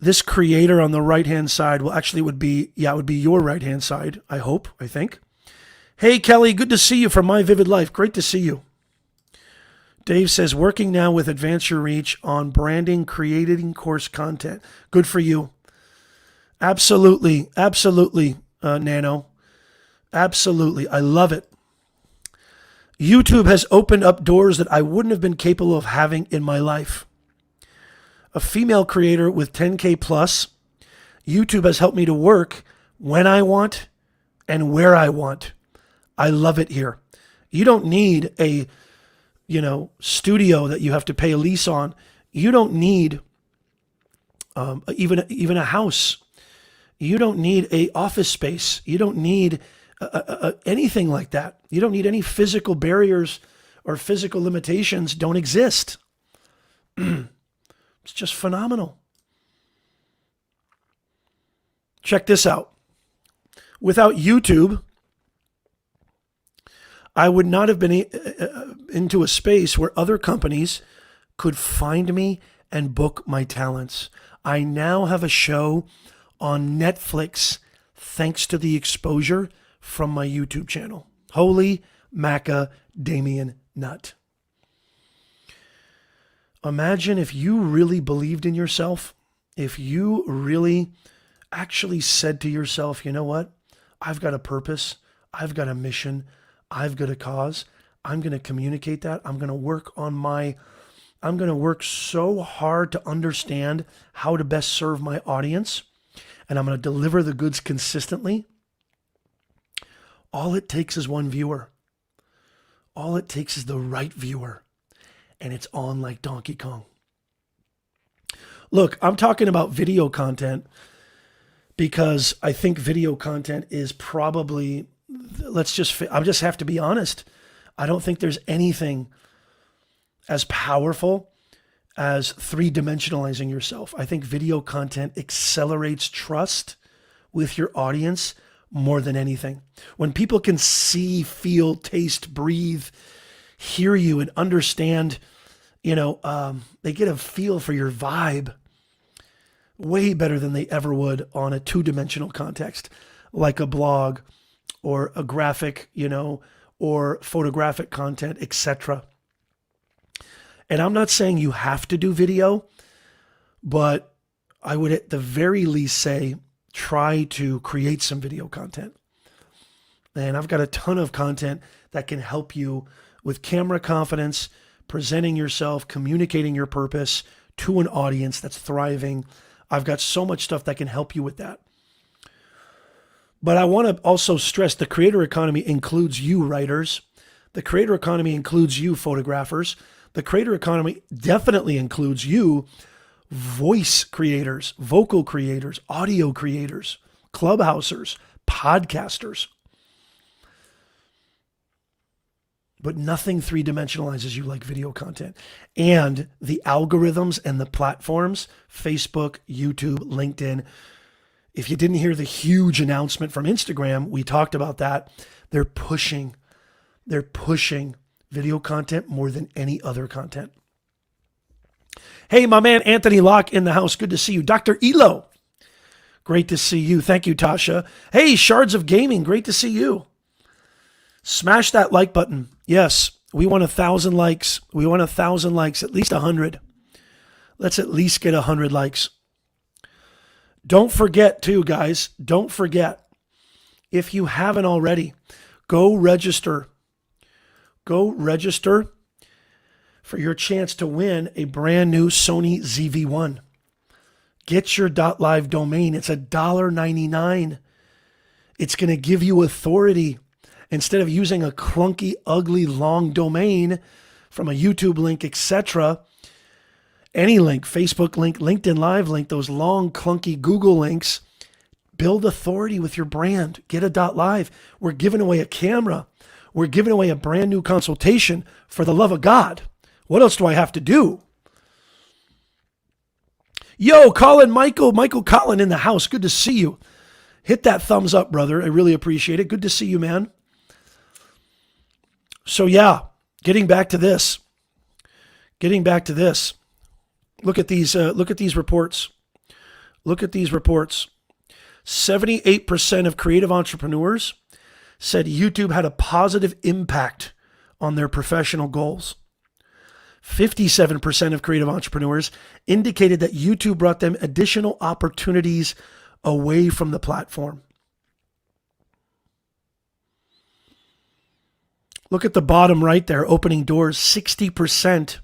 this creator on the right-hand side, well, actually it would be your right-hand side, I think. Hey, Kelly, good to see you from My Vivid Life. Great to see you. Dave says, working now with Advance Your Reach on branding, creating course content. Good for you. Absolutely, Nano. Absolutely. I love it. YouTube has opened up doors that I wouldn't have been capable of having in my life. A female creator with 10K plus, YouTube has helped me to work when I want and where I want. I love it here. You don't need a, studio that you have to pay a lease on. You don't need even a house. You don't need a office space. You don't need anything like that. You don't need any physical barriers or physical limitations don't exist. It's just phenomenal. Check this out. Without YouTube, I would not have been into a space where other companies could find me and book my talents. I now have a show on Netflix thanks to the exposure from my YouTube channel. Holy macadamian nut. Imagine if you really believed in yourself, if you really actually said to yourself, you know what? I've got a purpose. I've got a mission. I've got a cause. I'm going to communicate that. I'm going to work so hard to understand how to best serve my audience. And I'm going to deliver the goods consistently. All it takes is one viewer. All it takes is the right viewer. And it's on like Donkey Kong. Look, I'm talking about video content because I think video content is probably, I just have to be honest. I don't think there's anything as powerful as three-dimensionalizing yourself. I think video content accelerates trust with your audience more than anything. When people can see, feel, taste, breathe, hear you and understand, they get a feel for your vibe way better than they ever would on a two-dimensional context, like a blog or a graphic, or photographic content, etc. And I'm not saying you have to do video, but I would at the very least say try to create some video content. And I've got a ton of content that can help you with camera confidence, presenting yourself, communicating your purpose to an audience that's thriving. I've got so much stuff that can help you with that. But I want to also stress the creator economy includes you writers. The creator economy includes you photographers. The creator economy definitely includes you voice creators, vocal creators, audio creators, clubhousers, podcasters. But nothing three-dimensionalizes you like video content. And the algorithms and the platforms, Facebook, YouTube, LinkedIn. If you didn't hear the huge announcement from Instagram, we talked about that. They're pushing video content more than any other content. Hey, my man, Anthony Locke in the house. Good to see you. Dr. Elo. Great to see you. Thank you, Tasha. Hey, Shards of Gaming. Great to see you. Smash that like button. Yes, we want 1,000 likes. We want 1,000 likes, at least 100. Let's at least get 100 likes. Don't forget too, guys. Don't forget, if you haven't already, go register. Go register for your chance to win a brand new Sony ZV-1. Get your .live domain. It's $1.99. It's going to give you authority. Instead of using a clunky, ugly, long domain from a YouTube link, etc., any link, Facebook link, LinkedIn Live link, those long, clunky Google links, build authority with your brand. Get a .live. We're giving away a camera. We're giving away a brand new consultation. For the love of God, what else do I have to do? Yo, Michael Collin in the house. Good to see you. Hit that thumbs up, brother. I really appreciate it. Good to see you, man. So yeah, getting back to this. Look at these reports. 78% of creative entrepreneurs said YouTube had a positive impact on their professional goals. 57% of creative entrepreneurs indicated that YouTube brought them additional opportunities away from the platform. Look at the bottom right there, opening doors. 60%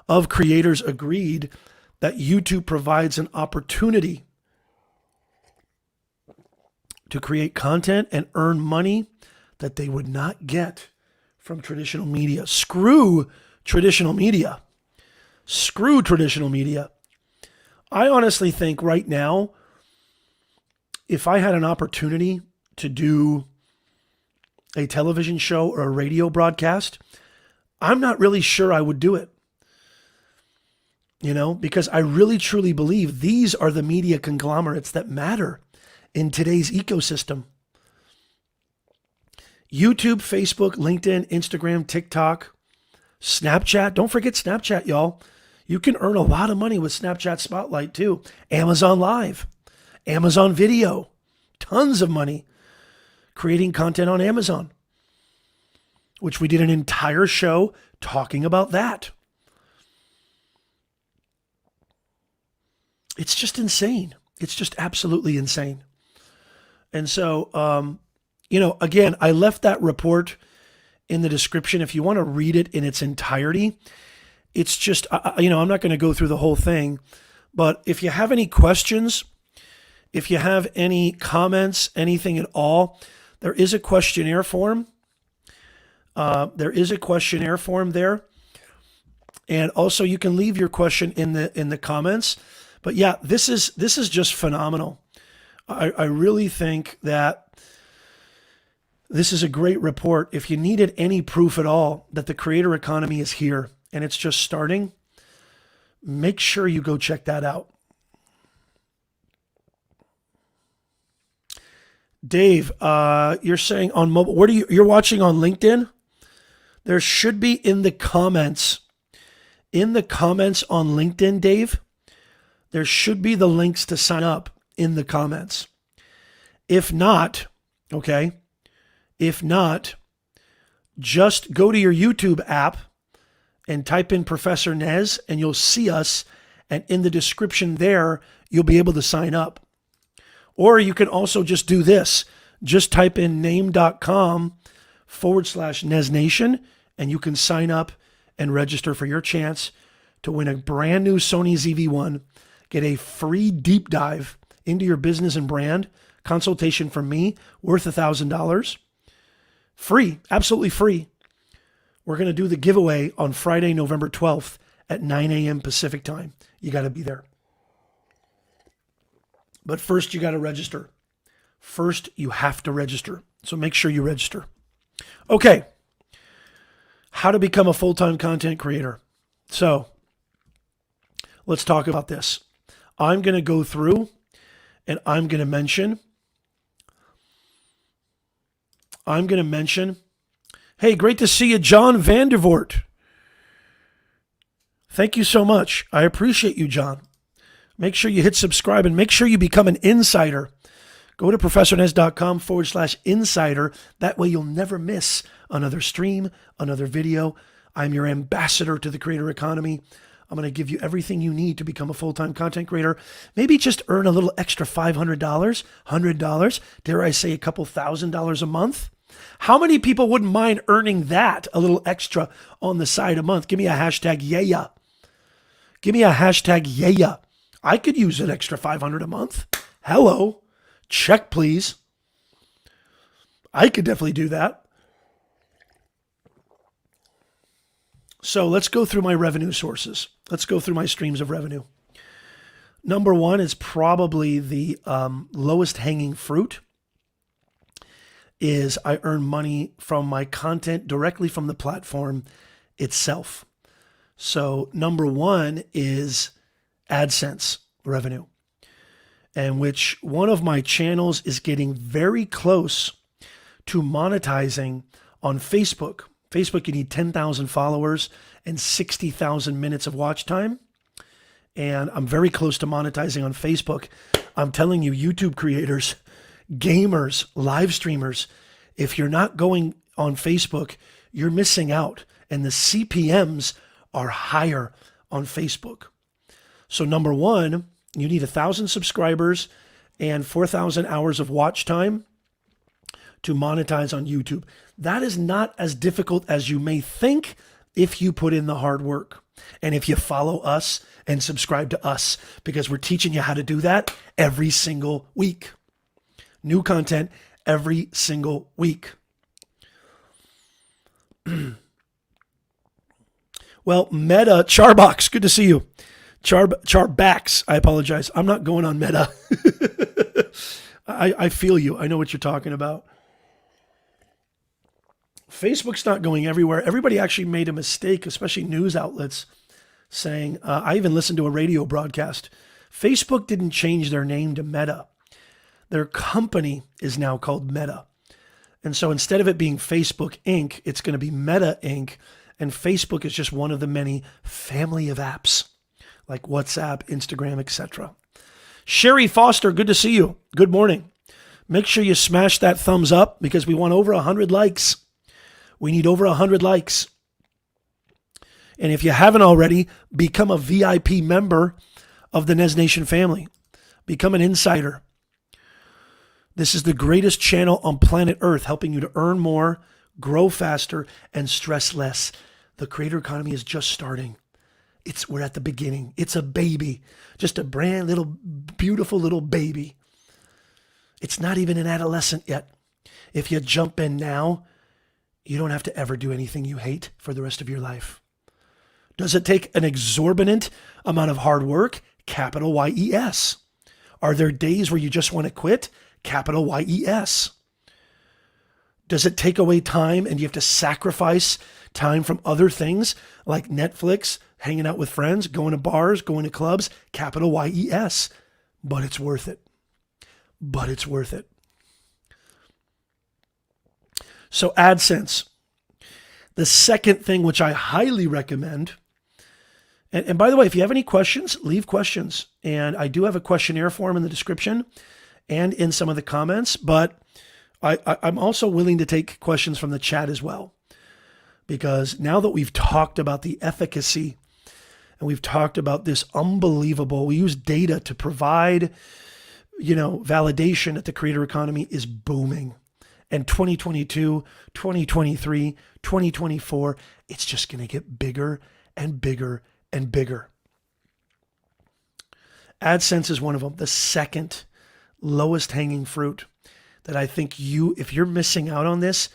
of creators agreed that YouTube provides an opportunity to create content and earn money that they would not get from traditional media. Screw traditional media. Screw traditional media. I honestly think right now, if I had an opportunity to do a television show or a radio broadcast, I'm not really sure I would do it. Because I really truly believe these are the media conglomerates that matter in today's ecosystem. YouTube, Facebook, LinkedIn, Instagram, TikTok, Snapchat. Don't forget Snapchat, y'all. You can earn a lot of money with Snapchat Spotlight too. Amazon Live, Amazon Video, tons of money creating content on Amazon, which we did an entire show talking about that. It's just insane. It's just absolutely insane. And so, again, I left that report in the description. If you want to read it in its entirety, it's just, I'm not going to go through the whole thing, but if you have any questions, if you have any comments, anything at all, there is a questionnaire form. There. And also you can leave your question in the comments. But yeah, this is just phenomenal. I really think that this is a great report. If you needed any proof at all that the creator economy is here and it's just starting, make sure you go check that out. Dave, you're saying on mobile, you're watching on LinkedIn? There should be in the comments on LinkedIn, Dave, there should be the links to sign up in the comments. If not, just go to your YouTube app and type in Professor Nez and you'll see us. And in the description there, you'll be able to sign up. Or you can also just do this. Just type in name.com/NezNation and you can sign up and register for your chance to win a brand new Sony ZV-1. Get a free deep dive into your business and brand consultation from me worth $1,000. Free, absolutely free. We're going to do the giveaway on Friday, November 12th at 9 a.m. Pacific time. You got to be there. But first, you got to register. First, you have to register. So make sure you register. Okay. How to become a full-time content creator. So let's talk about this. I'm going to go through and I'm going to mention, hey, great to see you, John Vandervoort. Thank you so much. I appreciate you, John. Make sure you hit subscribe and make sure you become an insider. Go to professornez.com/insider. That way you'll never miss another stream, another video. I'm your ambassador to the creator economy. I'm going to give you everything you need to become a full-time content creator. Maybe just earn a little extra $500, $100, dare I say a couple $1,000 a month. How many people wouldn't mind earning that, a little extra on the side a month? Give me a hashtag yeah. Give me a hashtag yeah. I could use an extra $500 a month. Hello. Check, please. I could definitely do that. So let's go through my revenue sources. Let's go through my streams of revenue. Number one is probably the lowest hanging fruit is I earn money from my content directly from the platform itself. So number one is AdSense revenue, and which one of my channels is getting very close to monetizing on Facebook. Facebook, you need 10,000 followers and 60,000 minutes of watch time. And I'm very close to monetizing on Facebook. I'm telling you, YouTube creators, gamers, live streamers, if you're not going on Facebook, you're missing out. And the CPMs are higher on Facebook. So number one, you need 1,000 subscribers and 4,000 hours of watch time to monetize on YouTube. That is not as difficult as you may think if you put in the hard work. And if you follow us and subscribe to us, because we're teaching you how to do that every single week. New content every single week. Well, Meta, Charbox, good to see you. Charbax, I apologize. I'm not going on Meta. I feel you. I know what you're talking about. Facebook's not going everywhere. Everybody actually made a mistake, especially news outlets, saying, I even listened to a radio broadcast. Facebook didn't change their name to Meta. Their company is now called Meta. And so instead of it being Facebook Inc., it's going to be Meta Inc., and Facebook is just one of the many family of apps like WhatsApp, Instagram, etc. Sherry Foster, good to see you. Good morning. Make sure you smash that thumbs up because we want over 100 likes. We need over 100 likes. And if you haven't already, become a VIP member of the Nez Nation family. Become an insider. This is the greatest channel on planet Earth, helping you to earn more, grow faster, and stress less. The creator economy is just starting. We're at the beginning. It's a baby, just a brand little, beautiful little baby. It's not even an adolescent yet. If you jump in now, you don't have to ever do anything you hate for the rest of your life. Does it take an exorbitant amount of hard work? Capital Y-E-S. Are there days where you just want to quit? Capital Y-E-S. Does it take away time and you have to sacrifice time from other things like Netflix, hanging out with friends, going to bars, going to clubs? Capital Y-E-S. But it's worth it. But it's worth it. So AdSense. The second thing which I highly recommend, and by the way, if you have any questions, leave questions. And I do have a questionnaire form in the description and in some of the comments, but I'm also willing to take questions from the chat as well. Because now that we've talked about the efficacy and we've talked about this unbelievable, we use data to provide, validation that the creator economy is booming. And 2022, 2023, 2024, it's just going to get bigger and bigger and bigger. AdSense is one of them. The second lowest hanging fruit that I think if you're missing out on this,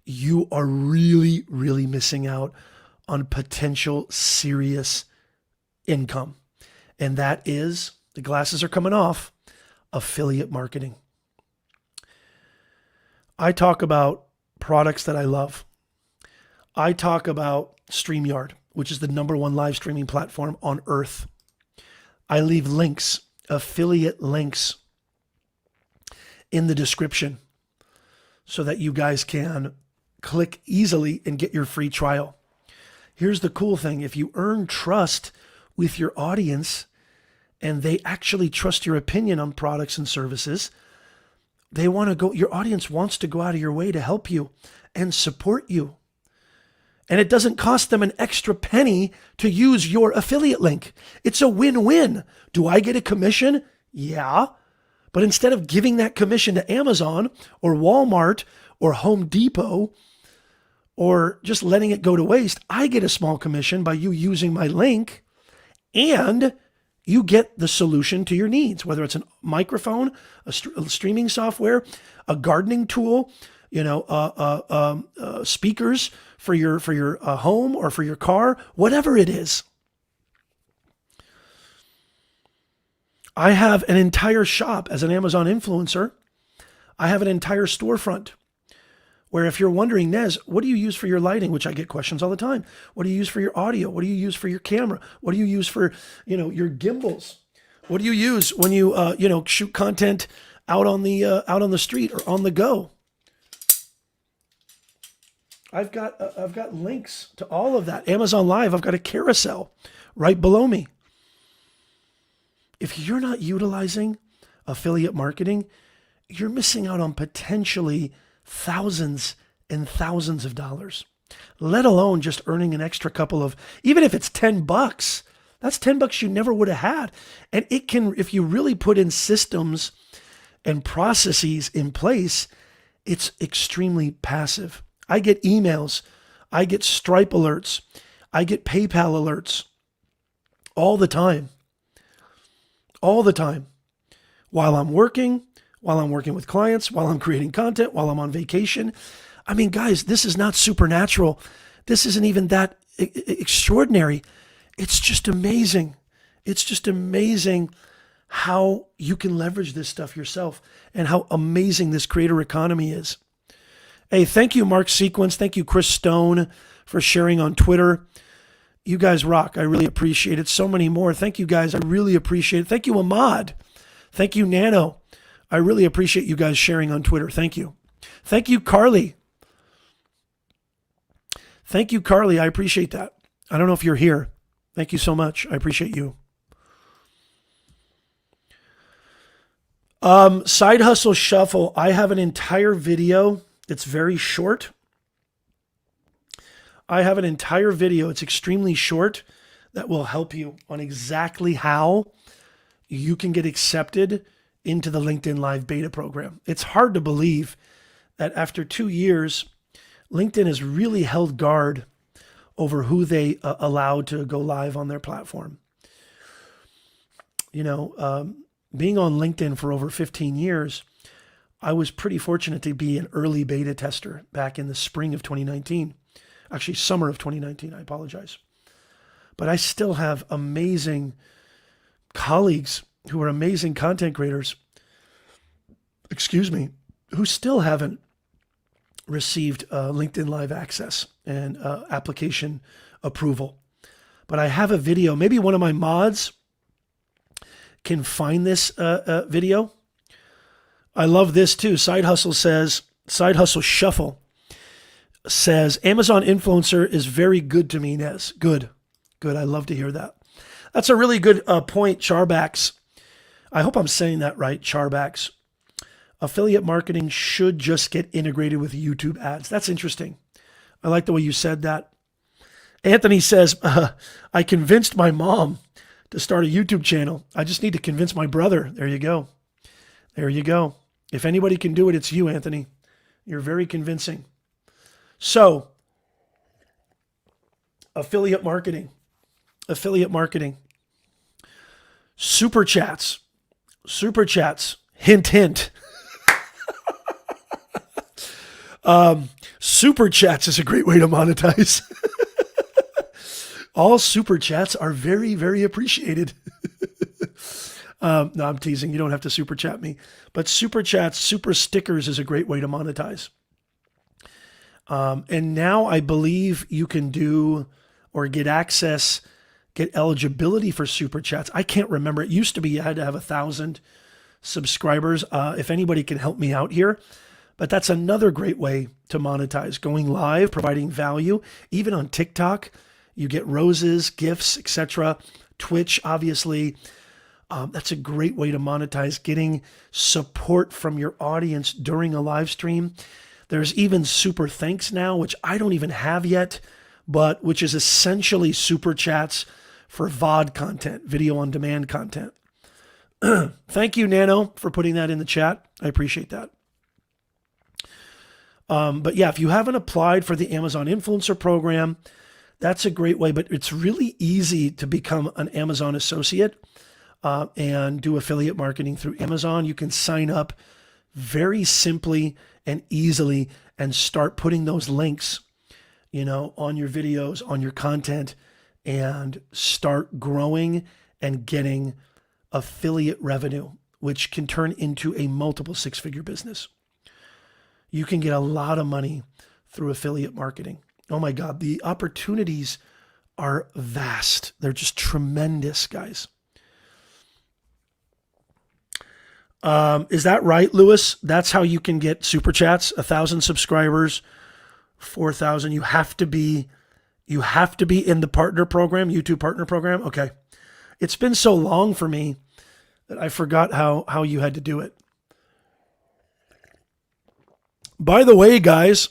you are really, really missing out on potential serious income. And that is, the glasses are coming off, affiliate marketing. I talk about products that I love. I talk about StreamYard, which is the #1 live streaming platform on earth. I leave links, affiliate links, in the description so that you guys can click easily and get your free trial. Here's the cool thing. If you earn trust with your audience and they actually trust your opinion on products and services, your audience wants to go out of your way to help you and support you. And it doesn't cost them an extra penny to use your affiliate link. It's a win-win. Do I get a commission? Yeah. But instead of giving that commission to Amazon or Walmart or Home Depot or just letting it go to waste, I get a small commission by you using my link, and you get the solution to your needs, whether it's a microphone, a streaming software, a gardening tool, speakers for your home or for your car, whatever it is. I have an entire shop as an Amazon influencer. I have an entire storefront where if you're wondering, Nez, what do you use for your lighting? Which I get questions all the time. What do you use for your audio? What do you use for your camera? What do you use for, your gimbals? What do you use when you, shoot content out on the street or on the go? I've got links to all of that. Amazon Live, I've got a carousel right below me. If you're not utilizing affiliate marketing, you're missing out on potentially thousands and thousands of dollars, let alone just earning an extra couple of, even if it's $10, that's $10 you never would have had. And it can, if you really put in systems and processes in place, It's extremely passive. I get emails. I get Stripe alerts. I get PayPal alerts all the time. All the time. While I'm working with clients, while I'm creating content, while I'm on vacation. I mean, guys, this is not supernatural. This isn't even that extraordinary. It's just amazing. It's just amazing how you can leverage this stuff yourself and how amazing this creator economy is. Hey, thank you, Mark Sequence. Thank you, Chris Stone, for sharing on Twitter. You guys rock. I really appreciate it. So many more. Thank you, guys. I really appreciate it. Thank you, Ahmad. Thank you, Nano. I really appreciate you guys sharing on Twitter. Thank you. Thank you, Carly. Thank you, Carly. I appreciate that. I don't know if you're here. Thank you so much. I appreciate you. Side Hustle Shuffle. I have an entire video. It's very short. I have an entire video. It's extremely short that will help you on exactly how you can get accepted into the LinkedIn Live beta program. It's hard to believe that after 2 years, LinkedIn has really held guard over who they allowed to go live on their platform. You know, being on LinkedIn for over 15 years, I was pretty fortunate to be an early beta tester back in the spring of 2019. Actually, summer of 2019, I apologize. But I still have amazing colleagues who are amazing content creators, who still haven't received LinkedIn Live access and application approval. But I have a video. Maybe one of my mods can find this video. I love this too. Side Hustle Shuffle says, Amazon influencer is very good to me, Nez. Good. I love to hear that. That's a really good point, Charbax. I hope I'm saying that right, Charbax. Affiliate marketing should just get integrated with YouTube ads. That's interesting. I like the way you said that. Anthony says, I convinced my mom to start a YouTube channel. I just need to convince my brother. There you go. There you go. If anybody can do it, it's you, Anthony. You're very convincing. So, affiliate marketing. Super chats. Hint, hint. Super chats is a great way to monetize. All super chats are very, very appreciated. No, I'm teasing. You don't have to super chat me. But super chats, super stickers is a great way to monetize. And now I believe you can do or get access, get eligibility for super chats. I can't remember. It used to be you had to have 1,000 subscribers. If anybody can help me out here. But that's another great way to monetize. Going live, providing value. Even on TikTok, you get roses, gifts, etc. Twitch, obviously. That's a great way to monetize, getting support from your audience during a live stream. There's even super thanks now, which I don't even have yet, but which is essentially super chats for VOD content, video on demand content. Thank you, Nano, for putting that in the chat. I appreciate that. But yeah, if you haven't applied for the Amazon Influencer Program, that's a great way, but it's really easy to become an Amazon associate and do affiliate marketing through Amazon. You can sign up very simply and easily and start putting those links, on your videos, on your content, and start growing and getting affiliate revenue, which can turn into a multiple six-figure business. You can get a lot of money through affiliate marketing. Oh my God, the opportunities are vast. They're just tremendous, guys. Is that right, Lewis? That's how you can get super chats, 1,000 subscribers, 4,000. You have to be in the partner program, YouTube partner program. Okay. It's been so long for me that I forgot how you had to do it. By the way, guys,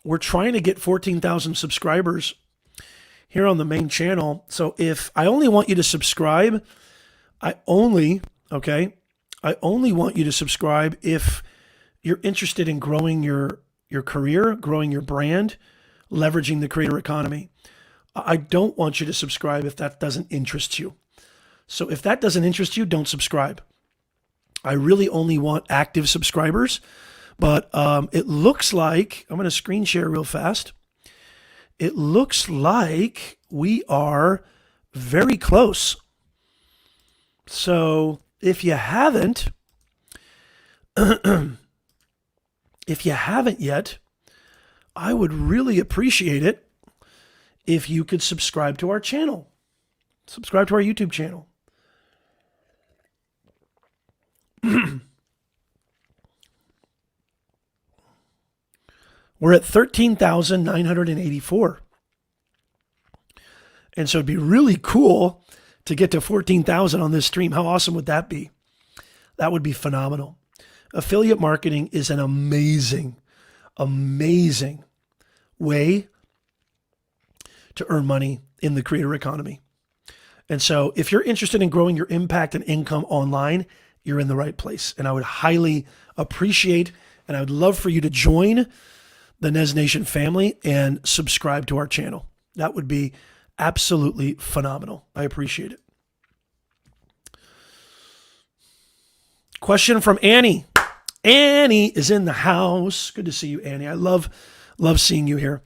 we're trying to get 14,000 subscribers here on the main channel. So if I only want you to subscribe, I only want you to subscribe if you're interested in growing your career, growing your brand, leveraging the creator economy. I don't want you to subscribe if that doesn't interest you. So if that doesn't interest you, don't subscribe. I really only want active subscribers, but it looks like, I'm going to screen share real fast. It looks like we are very close. So if you haven't, yet, I would really appreciate it if you could subscribe to our channel. Subscribe to our YouTube channel. We're at 13,984. And so it'd be really cool to get to 14,000 on this stream. How awesome would that be? That would be phenomenal. Affiliate marketing is an amazing, amazing way to earn money in the creator economy. And so if you're interested in growing your impact and income online, you're in the right place. And I would highly appreciate, and I would love for you to join the Nez Nation family and subscribe to our channel. That would be absolutely phenomenal. I appreciate it. Question from Annie. Annie is in the house. Good to see you, Annie. I love seeing you here.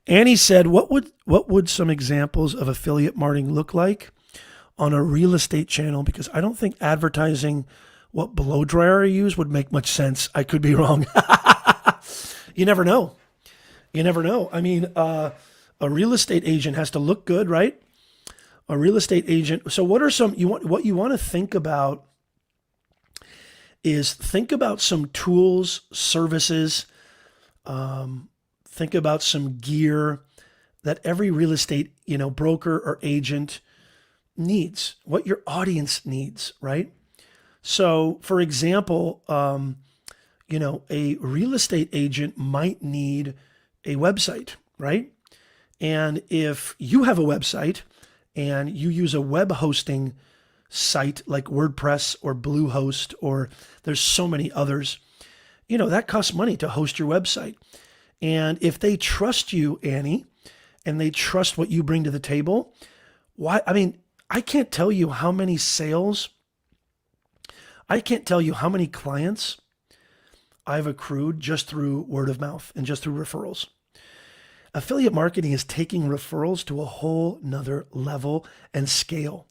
Annie said, what would some examples of affiliate marketing look like on a real estate channel? Because I don't think advertising what blow dryer I use would make much sense. I could be wrong. You never know. You never know. I mean, a real estate agent has to look good, right? A real estate agent. So what are what you want to think about is think about some tools, services, think about some gear that every real estate, broker or agent needs, what your audience needs, right? So for example, a real estate agent might need a website, right? And if you have a website and you use a web hosting site like WordPress or Bluehost, or there's so many others, that costs money to host your website. And if they trust you, Annie, and they trust what you bring to the table, I can't tell you how many sales, I can't tell you how many clients I've accrued just through word of mouth and just through referrals. Affiliate marketing is taking referrals to a whole nother level and scale.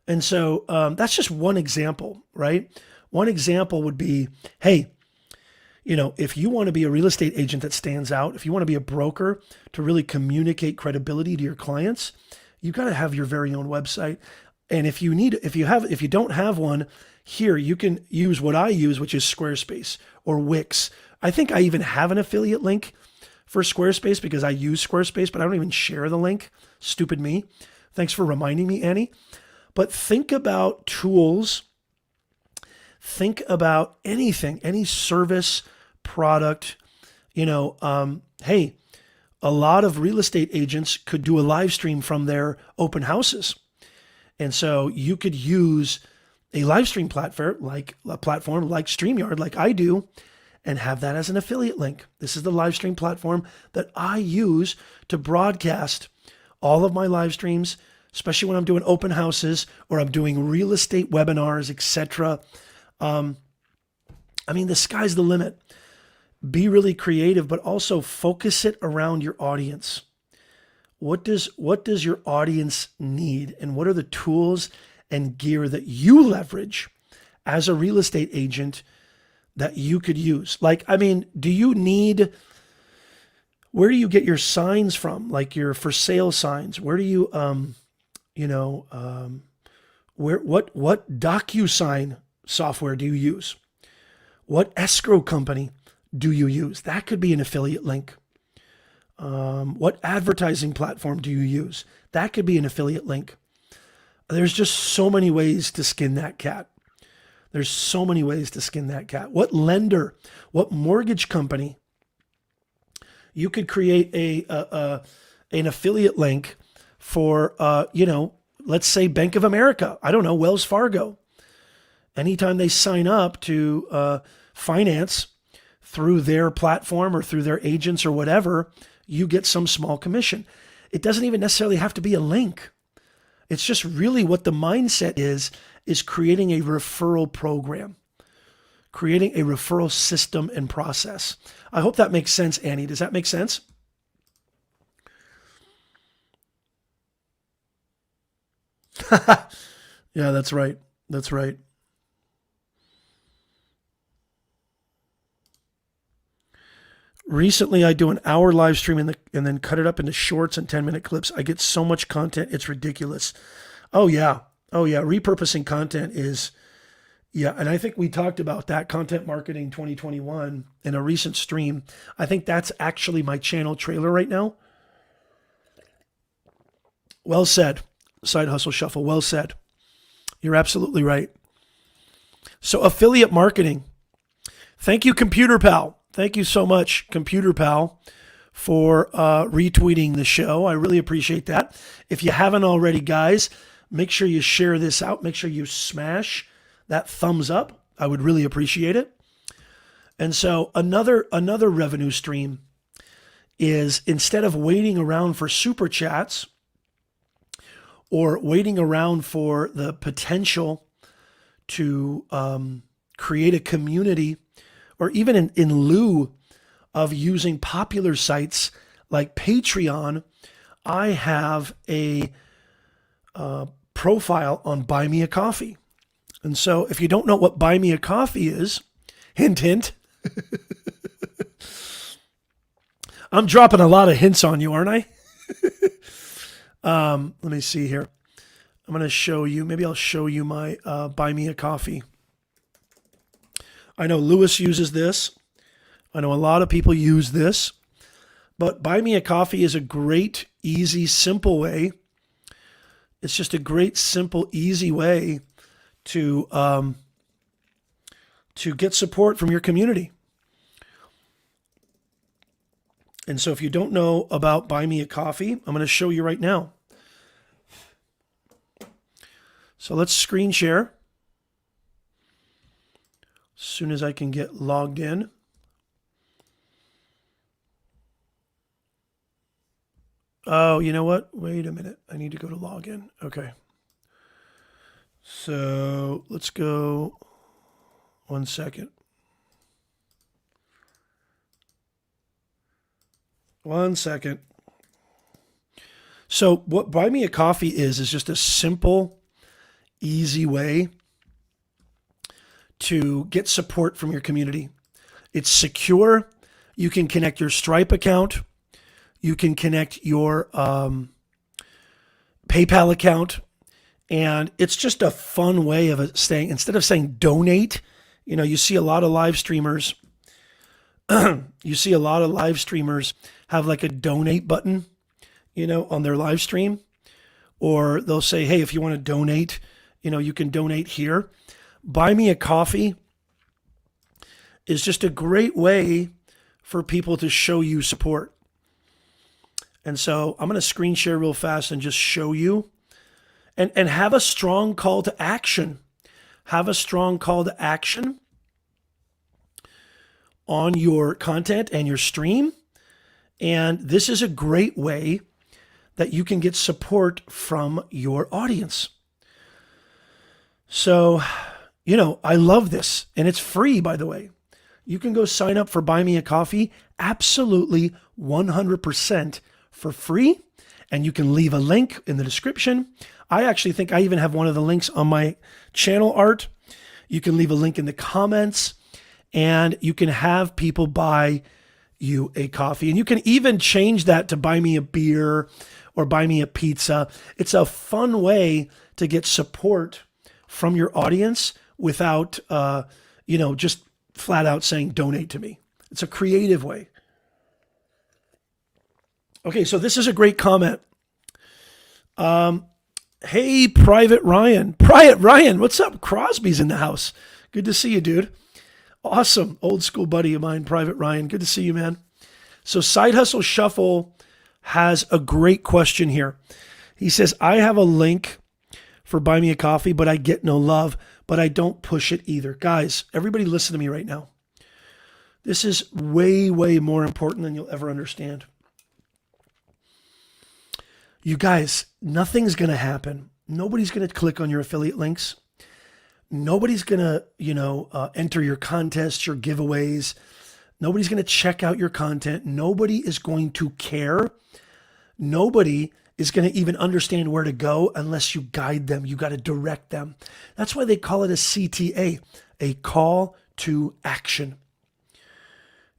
And so that's just one example, right? One example would be, hey, if you want to be a real estate agent that stands out, if you want to be a broker to really communicate credibility to your clients, you've got to have your very own website. And if you don't have one, here you can use what I use, which is Squarespace or Wix. I think I even have an affiliate link for Squarespace because I use Squarespace, but I don't even share the link. Stupid me. Thanks for reminding me, Annie. But think about tools. Think about anything, any service, product. Hey, a lot of real estate agents could do a live stream from their open houses. And so you could use a live stream platform like StreamYard, like I do, and have that as an affiliate link. This is the live stream platform that I use to broadcast all of my live streams, especially when I'm doing open houses or I'm doing real estate webinars, etc. The sky's the limit. Be really creative, but also focus it around your audience. What does your audience need? And what are the tools and gear that you leverage as a real estate agent that you could use? Do you need, where do you get your signs from? Like your for sale signs? Where do you, what DocuSign software do you use? What escrow company do you use? That could be an affiliate link. What advertising platform do you use? That could be an affiliate link. There's just so many ways to skin that cat. There's so many ways to skin that cat. What lender, what mortgage company? You could create an affiliate link for, let's say Bank of America. I don't know, Wells Fargo. Anytime they sign up to finance through their platform or through their agents or whatever, you get some small commission. It doesn't even necessarily have to be a link. It's just really what the mindset is creating a referral program, creating a referral system and process. I hope that makes sense, Annie. Does that make sense? Yeah, that's right. That's right. Recently, I do an hour live stream and then cut it up into shorts and 10-minute clips. I get so much content, it's ridiculous. Oh, yeah. Oh, yeah. Repurposing content is, yeah. And I think we talked about that, Content Marketing 2021, in a recent stream. I think that's actually my channel trailer right now. Well said, Side Hustle Shuffle. Well said. You're absolutely right. So, affiliate marketing. Thank you, Computer Pal. Thank you so much, Computer Pal, for retweeting the show. I really appreciate that. If you haven't already, guys, make sure you share this out. Make sure you smash that thumbs up. I would really appreciate it. And so another revenue stream is, instead of waiting around for super chats or waiting around for the potential to create a community, or even in lieu of using popular sites like Patreon, I have a profile on Buy Me a Coffee. And so if you don't know what Buy Me a Coffee is, hint, hint. I'm dropping a lot of hints on you, aren't I? Let me see here. I'm going to show you, maybe I'll show you my Buy Me a Coffee. I know Lewis uses this. I know a lot of people use this. But Buy Me a Coffee is a great, easy, simple way. It's just a great, simple, easy way to get support from your community. And so if you don't know about Buy Me a Coffee, I'm going to show you right now. So let's screen share. As soon as I can get logged in. Oh, you know what? Wait a minute. I need to go to login. Okay. So let's go 1 second. 1 second. So what Buy Me a Coffee is just a simple, easy way to get support from your community. It's secure. You can connect your Stripe account. You can connect your PayPal account. And it's just a fun way of saying, instead of saying donate, you see a lot of live streamers. You see a lot of live streamers have like a donate button, on their live stream. Or they'll say, hey, if you want to donate, you can donate here. Buy Me a Coffee is just a great way for people to show you support. And so I'm going to screen share real fast and just show you, and have a strong call to action. Have a strong call to action on your content and your stream. And this is a great way that you can get support from your audience. So, I love this, and it's free, by the way. You can go sign up for Buy Me a Coffee absolutely 100% for free, and you can leave a link in the description. I actually think I even have one of the links on my channel art. You can leave a link in the comments, and you can have people buy you a coffee. And you can even change that to buy me a beer or buy me a pizza. It's a fun way to get support from your audience without, just flat out saying donate to me. It's a creative way. Okay, so this is a great comment. Hey, Private Ryan. Private Ryan, what's up? Crosby's in the house. Good to see you, dude. Awesome. Old school buddy of mine, Private Ryan. Good to see you, man. So Side Hustle Shuffle has a great question here. He says, I have a link for Buy Me a Coffee, but I get no love, but I don't push it either. Guys, everybody listen to me right now. This is way, way more important than you'll ever understand. You guys, nothing's going to happen. Nobody's going to click on your affiliate links. Nobody's going to, enter your contests, your giveaways. Nobody's going to check out your content. Nobody is going to care. Nobody is going to even understand where to go unless you guide them. You got to direct them. That's why they call it a CTA, a call to action.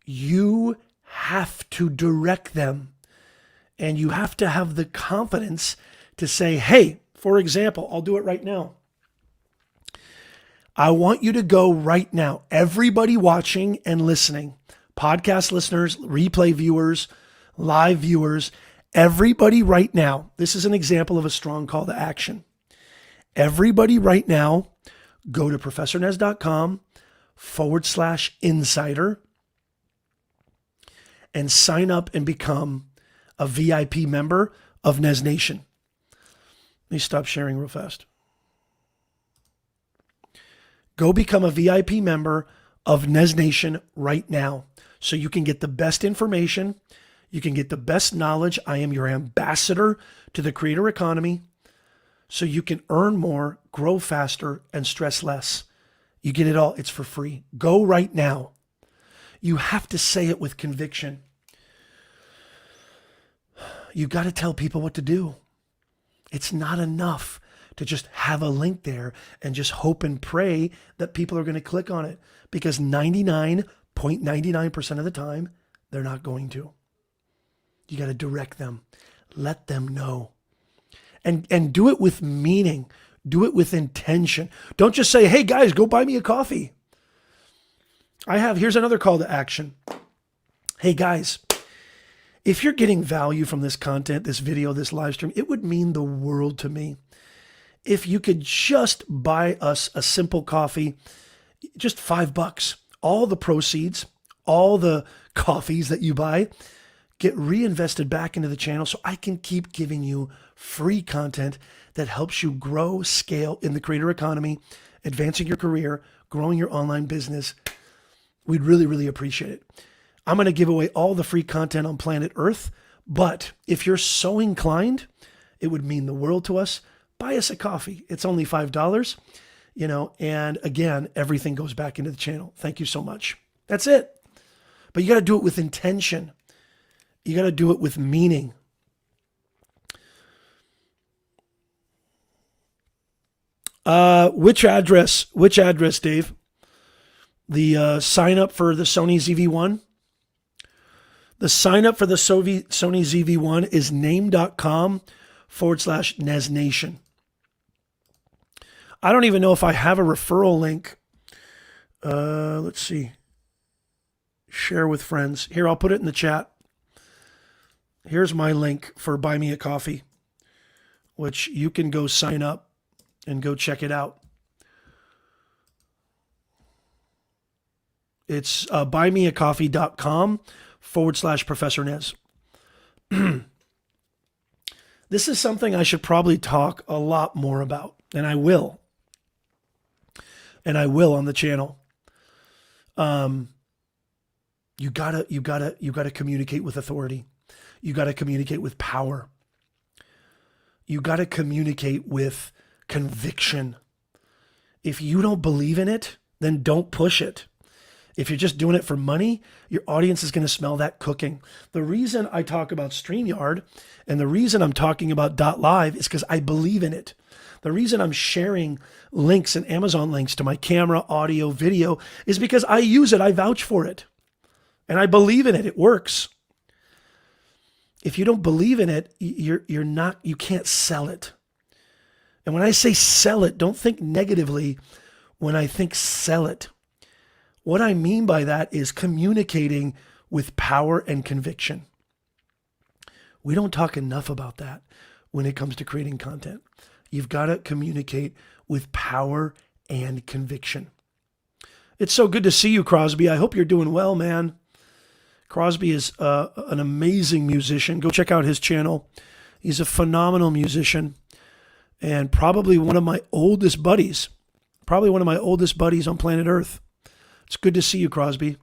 You have to direct them. And you have to have the confidence to say, hey, for example, I'll do it right now. I want you to go right now. Everybody watching and listening, podcast listeners, replay viewers, live viewers, everybody right now, this is an example of a strong call to action. Everybody right now, go to professornez.com/insider and sign up and become a VIP member of Nez Nation. Let me stop sharing real fast. Go become a VIP member of Nez Nation right now so you can get the best information. You can get the best knowledge. I am your ambassador to the creator economy so you can earn more, grow faster, and stress less. You get it all. It's for free. Go right now. You have to say it with conviction. You got to tell people what to do. It's not enough to just have a link there and just hope and pray that people are going to click on it, because 99.99% of the time, they're not going to. You got to direct them. Let them know. And do it with meaning. Do it with intention. Don't just say, hey guys, go buy me a coffee. Here's another call to action. Hey guys, if you're getting value from this content, this video, this live stream, it would mean the world to me if you could just buy us a simple coffee, just $5. All the proceeds, all the coffees that you buy, get reinvested back into the channel so I can keep giving you free content that helps you grow, scale in the creator economy, advancing your career, growing your online business. We'd really, really appreciate it. I'm going to give away all the free content on planet Earth, but if you're so inclined, it would mean the world to us. Buy us a coffee. It's only $5, and again, everything goes back into the channel. Thank you so much. That's it. But you got to do it with intention. You got to do it with meaning. Which address, Dave? The sign up for the Sony ZV-1? The sign up for the Sony ZV-1 is name.com/Nez Nation. I don't even know if I have a referral link. Let's see. Share with friends. Here, I'll put it in the chat. Here's my link for Buy Me a Coffee, which you can go sign up and go check it out. It's buymeacoffee.com/Professor Nez. This is something I should probably talk a lot more about, and I will. And I will on the channel. You gotta communicate with authority. You gotta communicate with power. You gotta communicate with conviction. If you don't believe in it, then don't push it. If you're just doing it for money, your audience is going to smell that cooking. The reason I talk about StreamYard and the reason I'm talking about .live is because I believe in it. The reason I'm sharing links and Amazon links to my camera, audio, video is because I use it. I vouch for it. And I believe in it. It works. If you don't believe in it, you can't sell it. And when I say sell it, don't think negatively when I think sell it. What I mean by that is communicating with power and conviction. We don't talk enough about that when it comes to creating content. You've got to communicate with power and conviction. It's so good to see you, Crosby. I hope you're doing well, man. Crosby is an amazing musician. Go check out his channel. He's a phenomenal musician and probably one of my oldest buddies. Probably one of my oldest buddies on planet Earth. It's good to see you, Crosby.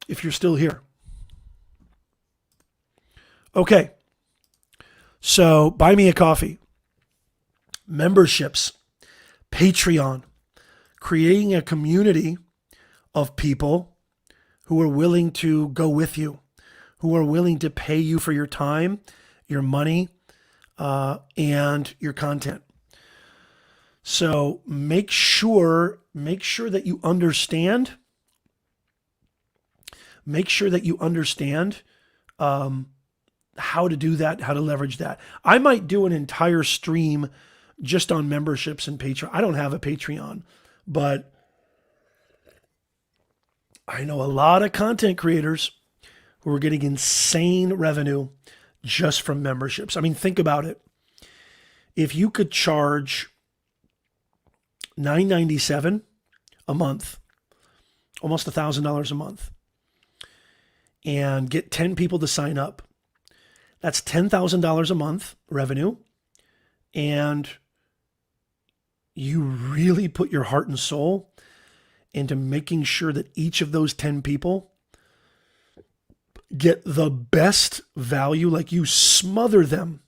if you're still here. Okay. So buy me a coffee, memberships, Patreon, creating a community of people who are willing to go with you, who are willing to pay you for your time, your money, and your content. So make sure that you understand. Make sure that you understand how to do that, how to leverage that. I might do an entire stream just on memberships and Patreon. I don't have a Patreon, but I know a lot of content creators who are getting insane revenue just from memberships. I mean, think about it. If you could charge $9.97 a month, almost $1,000 a month, and get 10 people to sign up, that's $10,000 a month revenue. And you really put your heart and soul into making sure that each of those 10 people get the best value, like you smother them.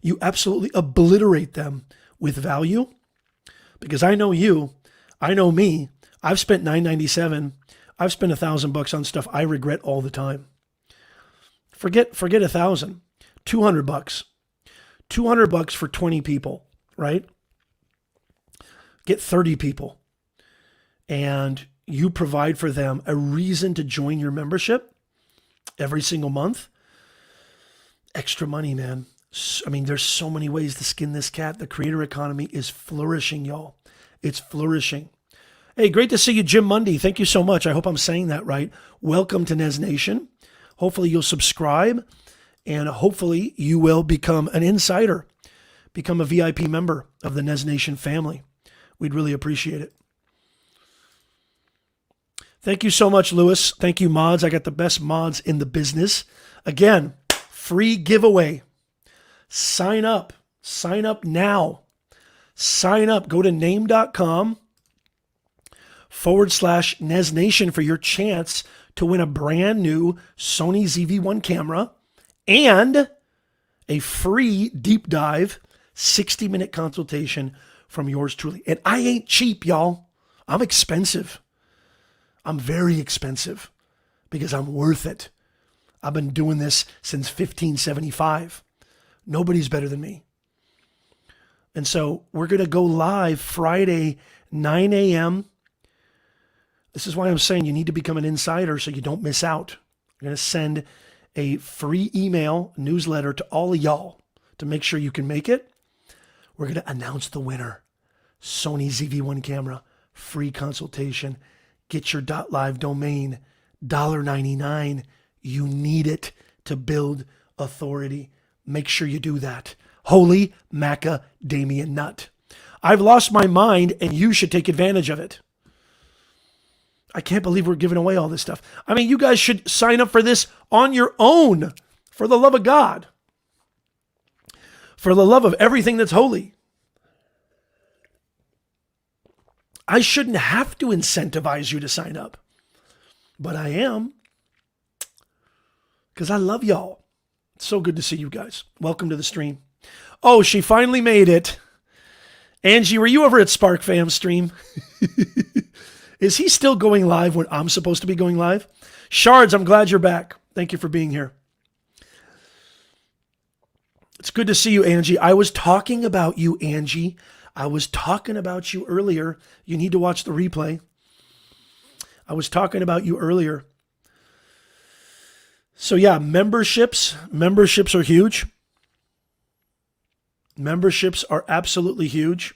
You absolutely obliterate them with value. Because I know you, I know me, I've spent $9.97, I've spent $1,000 on stuff I regret all the time. Forget $1,000, $200. $200 for 20 people, right? Get 30 people. And you provide for them a reason to join your membership every single month. Extra money, man. I mean, there's so many ways to skin this cat. The creator economy is flourishing, y'all. It's flourishing. Hey, great to see you, Jim Mundy. Thank you so much. I hope I'm saying that right. Welcome to Nez Nation. Hopefully you'll subscribe, and hopefully you will become an insider, become a VIP member of the Nez Nation family. We'd really appreciate it. Thank you so much, Lewis. Thank you, mods. I got the best mods in the business. Again, free giveaway. Sign up. Sign up now. Sign up. Go to name.com/Nez Nation for your chance to win a brand new Sony ZV-1 camera and a free deep dive 60-minute consultation from yours truly. And I ain't cheap, y'all. I'm expensive. I'm very expensive because I'm worth it. I've been doing this since 1575. Nobody's better than me. And so we're going to go live Friday, 9 a.m. This is why I'm saying you need to become an insider so you don't miss out. I'm going to send a free email newsletter to all of y'all to make sure you can make it. We're going to announce the winner. Sony ZV-1 camera, free consultation. Get your .live domain, $1.99. You need it to build authority. Make sure you do that. Holy macadamia nut. I've lost my mind and you should take advantage of it. I can't believe we're giving away all this stuff. I mean, you guys should sign up for this on your own, for the love of God, for the love of everything that's holy. I shouldn't have to incentivize you to sign up, but I am, because I love y'all. It's so good to see you guys. Welcome to the stream. Oh, she finally made it. Angie, were you over at Spark Fam stream? Is he still going live when I'm supposed to be going live? Shards, I'm glad you're back. Thank you for being here. It's good to see you, Angie. I was talking about you, Angie. I was talking about you earlier. You need to watch the replay. I was talking about you earlier. So yeah, memberships are huge. Memberships are absolutely huge.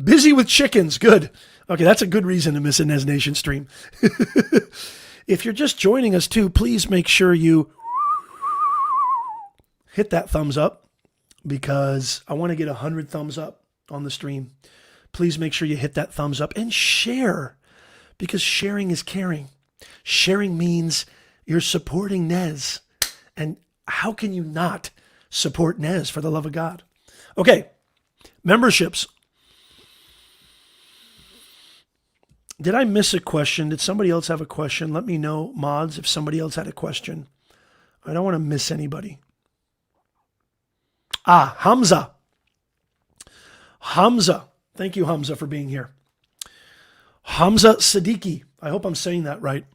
Busy with chickens. Good. Okay, that's a good reason to miss a Nez Nation stream. If you're just joining us too, please make sure you hit that thumbs up because I want to get 100 thumbs up on the stream. Please make sure you hit that thumbs up and share because sharing is caring. Sharing means you're supporting Nez. And how can you not support Nez for the love of God? Okay, memberships. Did I miss a question? Did somebody else have a question? Let me know, mods, if somebody else had a question. I don't want to miss anybody. Hamza. Hamza. Thank you, Hamza, for being here. Hamza Siddiqui. I hope I'm saying that right.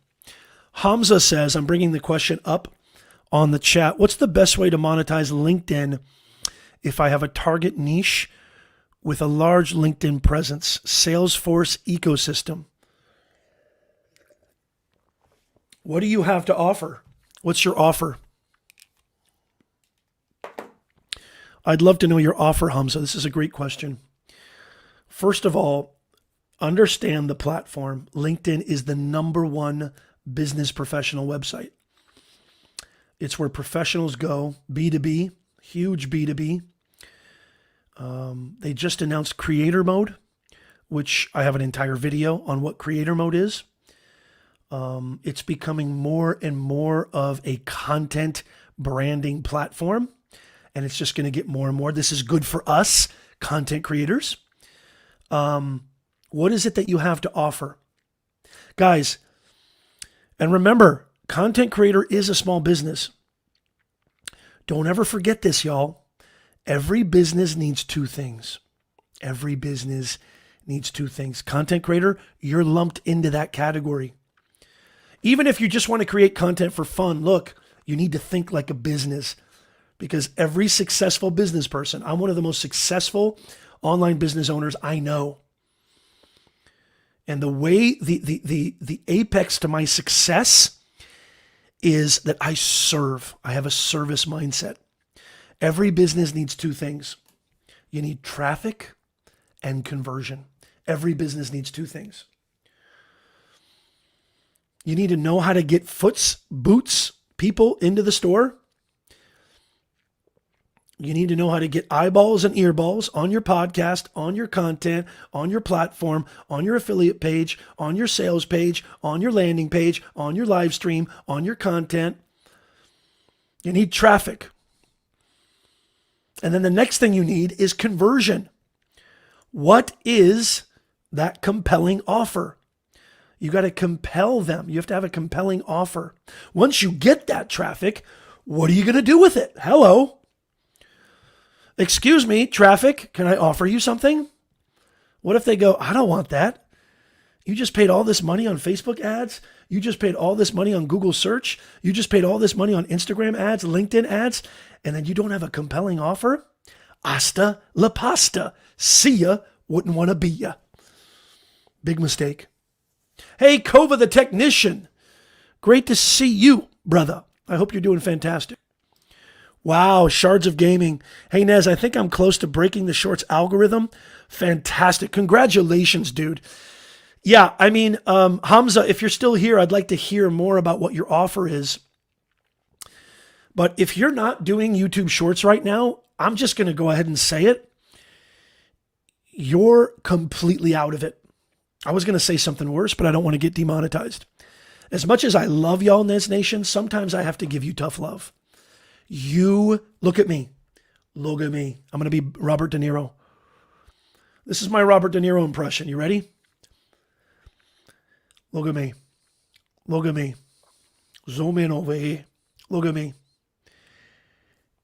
Hamza says, I'm bringing the question up on the chat. What's the best way to monetize LinkedIn if I have a target niche with a large LinkedIn presence? Salesforce ecosystem. What do you have to offer? What's your offer? I'd love to know your offer, Hamza. This is a great question. First of all, understand the platform. LinkedIn is the #1 business professional website. It's where professionals go, B2B, huge B2B. They just announced creator mode, which I have an entire video on what creator mode is. It's becoming more and more of a content branding platform, and it's just going to get more and more. This is good for us, content creators. What is it that you have to offer? Guys, and remember, content creator is a small business. Don't ever forget this, y'all. Every business needs 2 things. Every business needs 2 things. Content creator, you're lumped into that category. Even if you just want to create content for fun, look, you need to think like a business, because every successful business person, I'm one of the most successful online business owners I know. And the way, the apex to my success is that I serve. I have a service mindset. Every business needs 2 things. You need traffic and conversion. Every business needs 2 things. You need to know how to get boots, people into the store. You need to know how to get eyeballs and earballs on your podcast, on your content, on your platform, on your affiliate page, on your sales page, on your landing page, on your live stream, on your content. You need traffic. And then the next thing you need is conversion. What is that compelling offer? You got to compel them. You have to have a compelling offer. Once you get that traffic, what are you going to do with it? Hello. Excuse me, traffic, can I offer you something? What if they go, I don't want that. You just paid all this money on Facebook ads. You just paid all this money on Google search. You just paid all this money on Instagram ads, LinkedIn ads, and then you don't have a compelling offer? Hasta la pasta. See ya, wouldn't want to be ya. Big mistake. Hey, Kova the technician. Great to see you, brother. I hope you're doing fantastic. Wow, Shards of Gaming. Hey, Nez, I think I'm close to breaking the shorts algorithm. Fantastic. Congratulations, dude. Yeah, I mean, Hamza, if you're still here, I'd like to hear more about what your offer is. But if you're not doing YouTube Shorts right now, I'm just going to go ahead and say it. You're completely out of it. I was going to say something worse, but I don't want to get demonetized. As much as I love y'all, Nez Nation, sometimes I have to give you tough love. You, look at me. Look at me. I'm going to be Robert De Niro. This is my Robert De Niro impression. You ready? Look at me. Look at me. Zoom in over here. Look at me.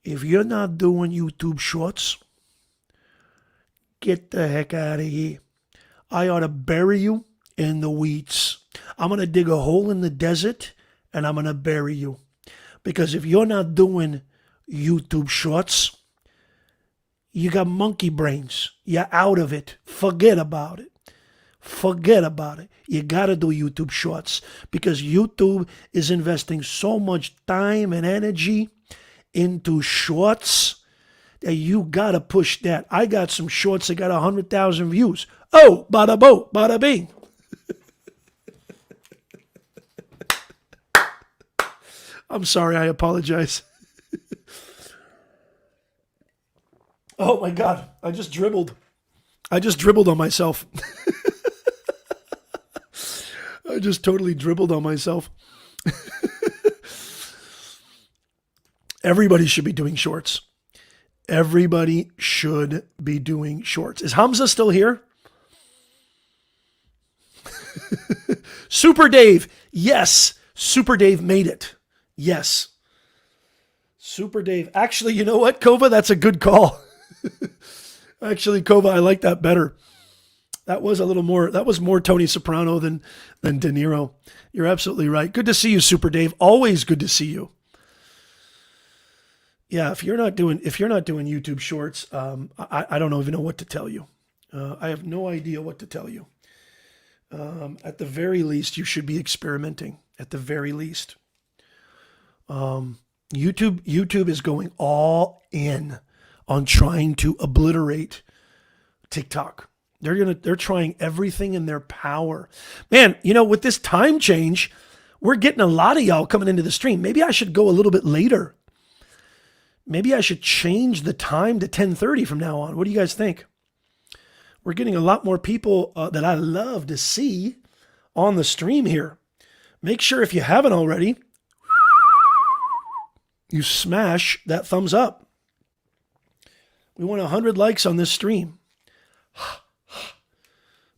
If you're not doing YouTube Shorts, get the heck out of here. I ought to bury you in the weeds. I'm going to dig a hole in the desert and I'm going to bury you. Because if you're not doing YouTube Shorts, you got monkey brains. You're out of it. Forget about it. Forget about it. You got to do YouTube Shorts because YouTube is investing so much time and energy into Shorts that you got to push that. I got some Shorts that got 100,000 views. Oh, bada bo, bada bing. I'm sorry, I apologize. Oh my God, I just dribbled. I just dribbled on myself. I just totally dribbled on myself. Everybody should be doing shorts. Everybody should be doing shorts. Is Hamza still here? Super Dave. Yes. Super Dave made it. Yes. Super Dave. Actually, you know what, Kova? That's a good call. Actually, Kova, I like that better. That was more Tony Soprano than De Niro. You're absolutely right. Good to see you, Super Dave. Always good to see you. Yeah, if you're not doing YouTube Shorts, I don't even know what to tell you. I have no idea what to tell you. At the very least, you should be experimenting. At the very least, YouTube is going all in on trying to obliterate TikTok. They're trying everything in their power. Man, with this time change, we're getting a lot of y'all coming into the stream. Maybe I should go a little bit later. Maybe I should change the time to 10:30 from now on. What do you guys think? We're getting a lot more people that I love to see on the stream here. Make sure if you haven't already, you smash that thumbs up. We want 100 likes on this stream.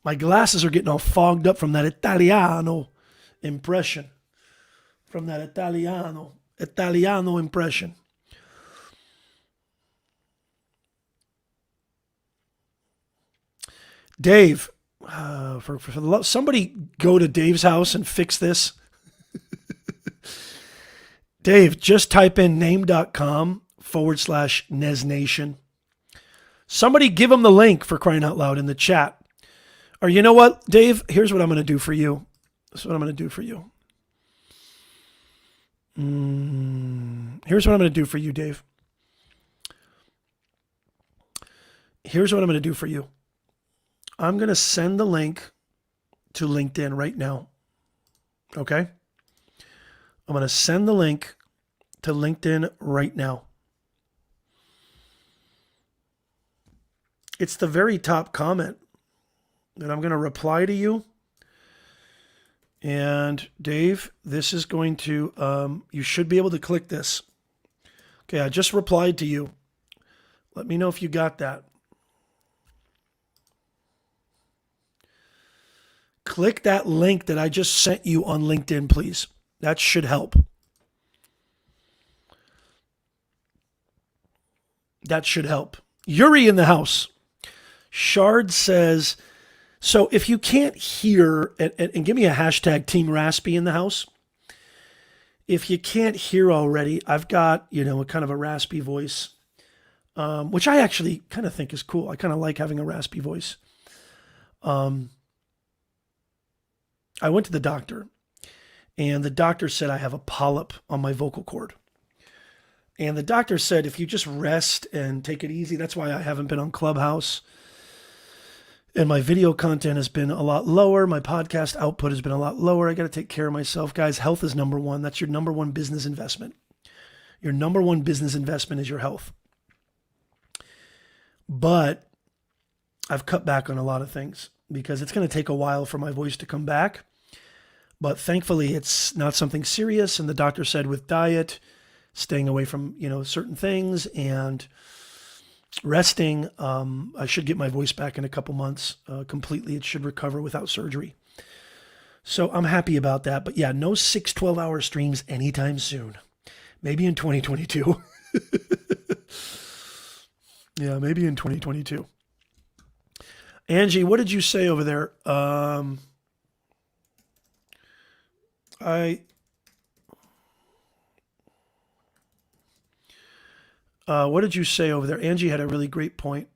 My glasses are getting all fogged up from that Italiano impression. From that Italiano impression. Dave, for the love, somebody go to Dave's house and fix this. Dave, just type in name.com/NesNation. Somebody give him the link, for crying out loud, in the chat. Or you know what, Dave? Here's what I'm going to do for you. Here's what I'm going to do for you, Dave. Here's what I'm going to do for you. I'm going to send the link to LinkedIn right now. Okay? I'm going to send the link to LinkedIn right now. It's the very top comment that I'm going to reply to you. And Dave, this is going to, you should be able to click this. Okay, I just replied to you. Let me know if you got that. Click that link that I just sent you on LinkedIn, please. That should help. That should help. Yuri in the house. Shard says, so if you can't hear, and give me a hashtag Team Raspy in the house. If you can't hear already, I've got, a kind of a raspy voice, which I actually kind of think is cool. I kind of like having a raspy voice. I went to the doctor, and the doctor said I have a polyp on my vocal cord. And the doctor said if you just rest and take it easy, that's why I haven't been on Clubhouse. And my video content has been a lot lower. My podcast output has been a lot lower. I got to take care of myself. Guys, health is number one. That's your number one business investment. Your number one business investment is your health. But I've cut back on a lot of things because it's going to take a while for my voice to come back. But thankfully, it's not something serious. And the doctor said with diet, staying away from, certain things and resting, I should get my voice back in a couple months completely. It should recover without surgery. So I'm happy about that. But yeah, no 6 12-hour streams anytime soon. Maybe in 2022. Yeah, maybe in 2022. Angie, what did you say over there? What did you say over there? Angie had a really great point.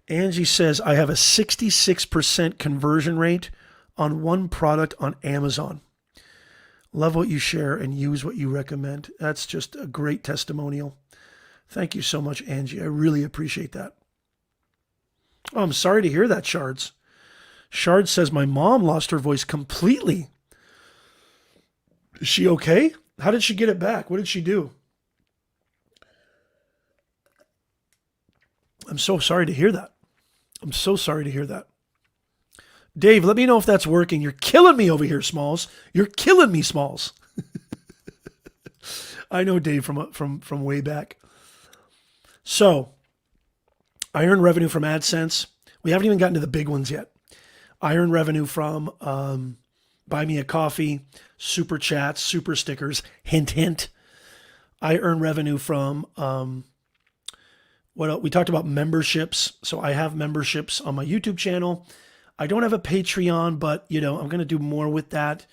Angie says, I have a 66% conversion rate on one product on Amazon. Love what you share and use what you recommend. That's just a great testimonial. Thank you so much, Angie. I really appreciate that. Oh, I'm sorry to hear that, Shards. Shards says, my mom lost her voice completely. Is she okay? How did she get it back? What did she do? I'm so sorry to hear that. I'm so sorry to hear that. Dave, let me know if that's working. You're killing me over here, Smalls. You're killing me, Smalls. I know Dave from way back. So, I earn revenue from AdSense. We haven't even gotten to the big ones yet. I earn revenue from buy me a coffee, super chats, super stickers, hint, hint. I earn revenue from what else? We talked about memberships. So I have memberships on my YouTube channel. I don't have a Patreon, but I'm going to do more with that.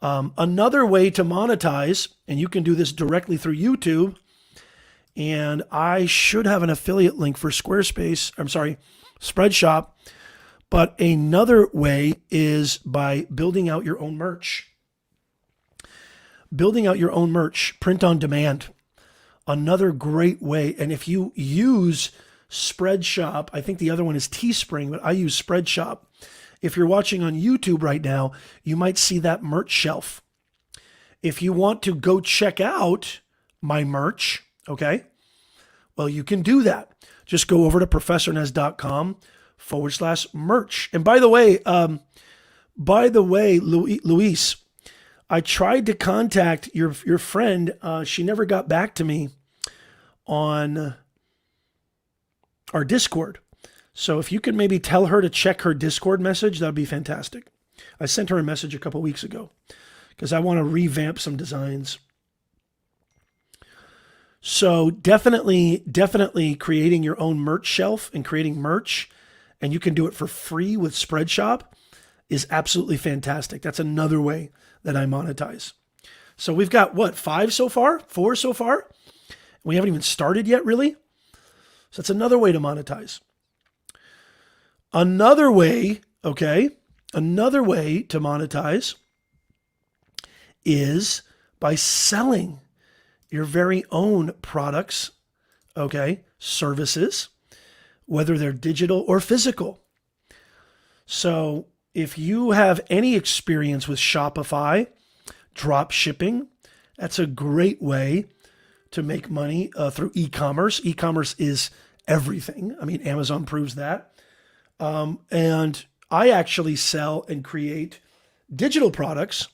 Another way to monetize, and you can do this directly through YouTube, and I should have an affiliate link for Spreadshop, but another way is by building out your own merch. Building out your own merch, print on demand. Another great way, and if you use Spreadshop, I think the other one is Teespring, but I use Spreadshop. If you're watching on YouTube right now, you might see that merch shelf. If you want to go check out my merch, okay, well, you can do that. Just go over to professornez.com/merch. And by the way, Luis, I tried to contact your friend. She never got back to me on our Discord. So if you could maybe tell her to check her Discord message, that would be fantastic. I sent her a message a couple weeks ago because I want to revamp some designs. So definitely creating your own merch shelf and creating merch, and you can do it for free with Spreadshop, is absolutely fantastic. That's another way that I monetize. So we've got what, 5 so far? 4 so far? We haven't even started yet, really? So that's another way to monetize. Another way to monetize is by selling your very own products, services, whether they're digital or physical. So if you have any experience with Shopify, drop shipping, that's a great way to make money through e-commerce. E-commerce is everything. I mean, Amazon proves that. And I actually sell and create digital products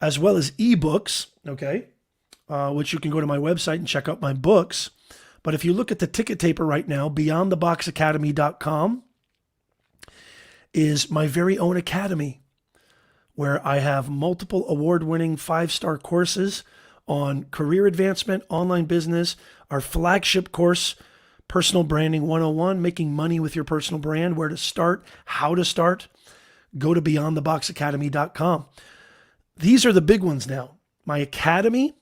as well as ebooks, which you can go to my website and check out my books. But if you look at the ticket taper right now, beyondtheboxacademy.com is my very own academy where I have multiple award-winning 5-star courses on career advancement, online business, our flagship course, Personal Branding 101, making money with your personal brand, where to start, how to start. Go to beyondtheboxacademy.com. These are the big ones now. My academy,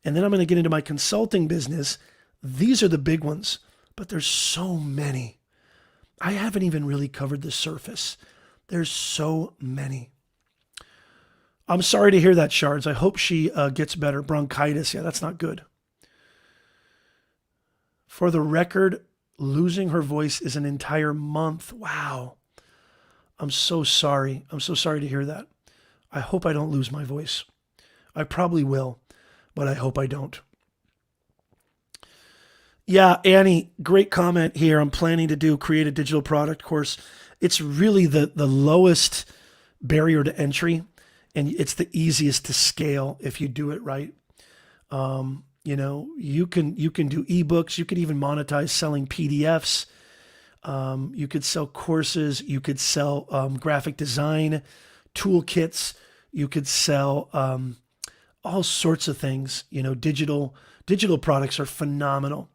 and then I'm going to get into my consulting business. These are the big ones, but there's so many. I haven't even really covered the surface. There's so many. I'm sorry to hear that, Shards. I hope she gets better. Bronchitis, yeah, that's not good. For the record, losing her voice is an entire month. Wow. I'm so sorry. I'm so sorry to hear that. I hope I don't lose my voice. I probably will, but I hope I don't. Yeah, Annie, great comment here. I'm planning to create a digital product course. It's really the lowest barrier to entry, and it's the easiest to scale if you do it right. You can do ebooks. You could even monetize selling PDFs. You could sell courses. You could sell graphic design toolkits. You could sell all sorts of things. Digital products are phenomenal.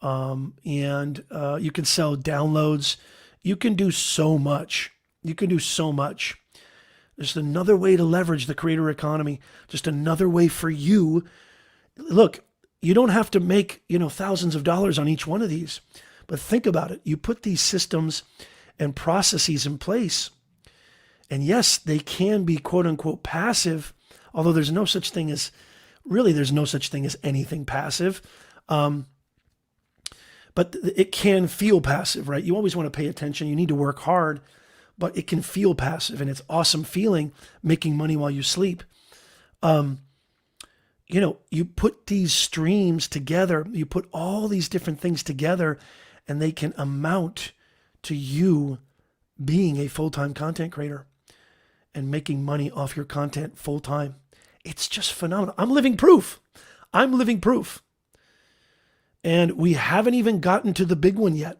And you can sell downloads. You can do so much. There's another way to leverage the creator economy. Just another way for you. Look, you don't have to make, thousands of dollars on each one of these, but think about it. You put these systems and processes in place, and yes, they can be quote unquote passive, although there's no such thing as anything passive. But it can feel passive, right? You always want to pay attention. You need to work hard, but it can feel passive, and it's awesome feeling making money while you sleep. You put these streams together, you put all these different things together, and they can amount to you being a full-time content creator and making money off your content full-time. It's just phenomenal. I'm living proof. And we haven't even gotten to the big one yet.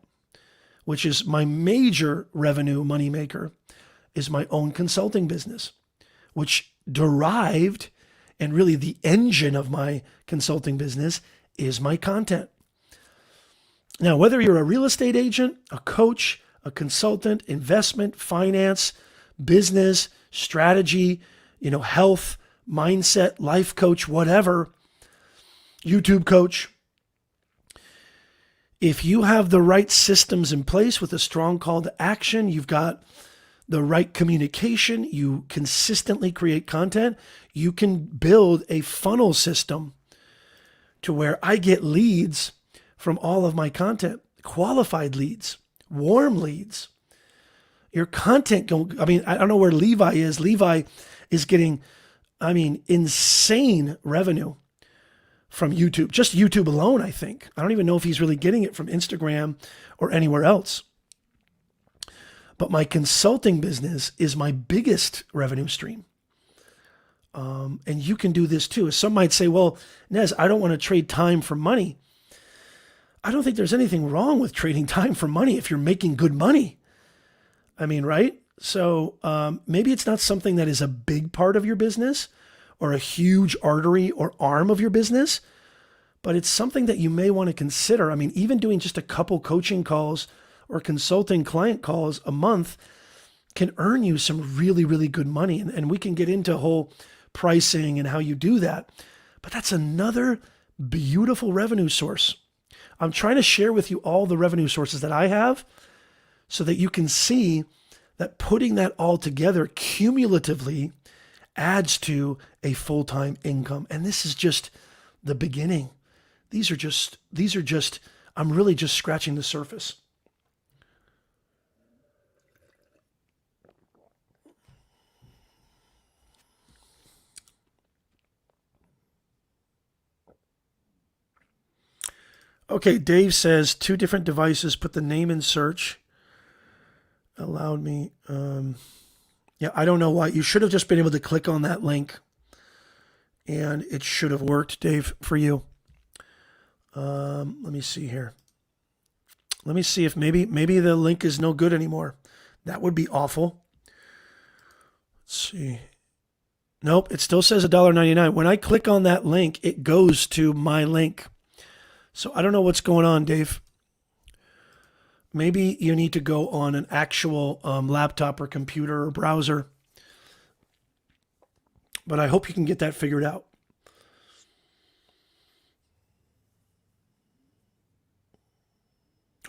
which is my major revenue moneymaker, is my own consulting business, which derived, and really the engine of my consulting business is my content. Now, whether you're a real estate agent, a coach, a consultant, investment, finance, business, strategy, health, mindset, life coach, whatever, YouTube coach, if you have the right systems in place with a strong call to action, you've got the right communication, you consistently create content, you can build a funnel system to where I get leads from all of my content, qualified leads, warm leads. Your content, I don't know where Levi is. Levi is getting, insane revenue from YouTube, just YouTube alone, I think. I don't even know if he's really getting it from Instagram or anywhere else. But my consulting business is my biggest revenue stream. And you can do this too. Some might say, well, Nez, I don't want to trade time for money. I don't think there's anything wrong with trading time for money if you're making good money. Right? So maybe it's not something that is a big part of your business or a huge artery or arm of your business, but it's something that you may want to consider. Even doing just a couple coaching calls or consulting client calls a month can earn you some really, really good money. And we can get into whole pricing and how you do that. But that's another beautiful revenue source. I'm trying to share with you all the revenue sources that I have so that you can see that putting that all together cumulatively adds to a full-time income. And this is just the beginning. These are just, I'm really just scratching the surface. Okay, Dave says 2 different devices, put the name in search. Allowed me. Yeah, I don't know why. You should have just been able to click on that link and it should have worked, Dave, for you. Let me see here. Let me see if maybe the link is no good anymore. That would be awful. Let's see. Nope, it still says $1.99. When I click on that link, it goes to my link. So I don't know what's going on, Dave. Maybe you need to go on an actual laptop or computer or browser. But I hope you can get that figured out.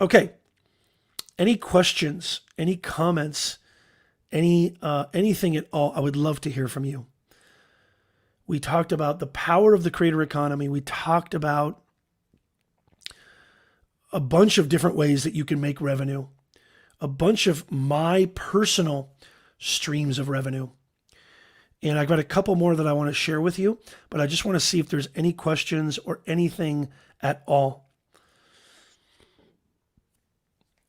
Okay. Any questions, any comments, anything at all? I would love to hear from you. We talked about the power of the creator economy. We talked about a bunch of different ways that you can make revenue, a bunch of my personal streams of revenue. And I've got a couple more that I want to share with you, but I just want to see if there's any questions or anything at all.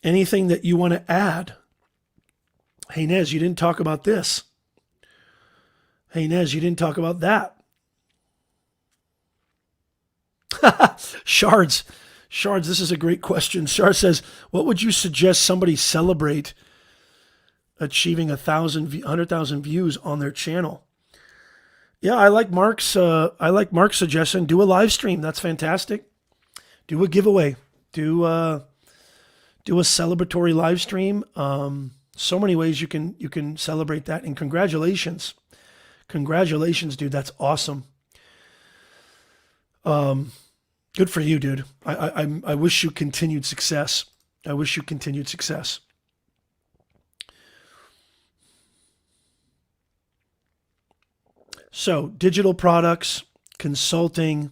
Anything that you want to add? Hey, Nez, you didn't talk about this. Hey, Nez, you didn't talk about that. Shards, this is a great question. Shard says, what would you suggest somebody celebrate achieving 100,000 views on their channel? Yeah, I like Mark's suggestion. Do a live stream. That's fantastic. Do a giveaway. Do a celebratory live stream. So many ways you can celebrate that. And congratulations, dude. That's awesome. Good for you, dude. I wish you continued success. So, digital products, consulting,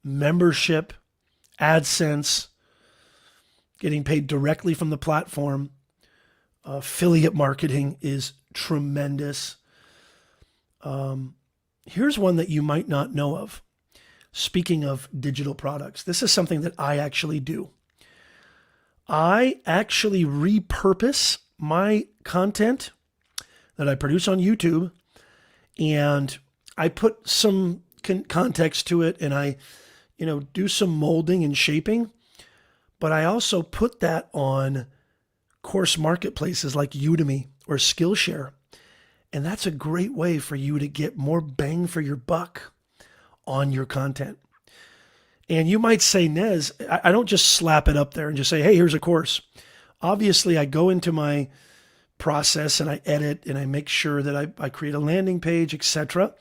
membership, AdSense, getting paid directly from the platform, affiliate marketing is tremendous. Here's one that you might not know of. Speaking of digital products, this is something that I actually do. I actually repurpose my content that I produce on YouTube, and I put some context to it, and I, do some molding and shaping, but I also put that on course marketplaces like Udemy or Skillshare. And that's a great way for you to get more bang for your buck on your content. And you might say, Nez, I don't just slap it up there and just say, hey, here's a course. Obviously, I go into my process and I edit and I make sure that I create a landing page, etc.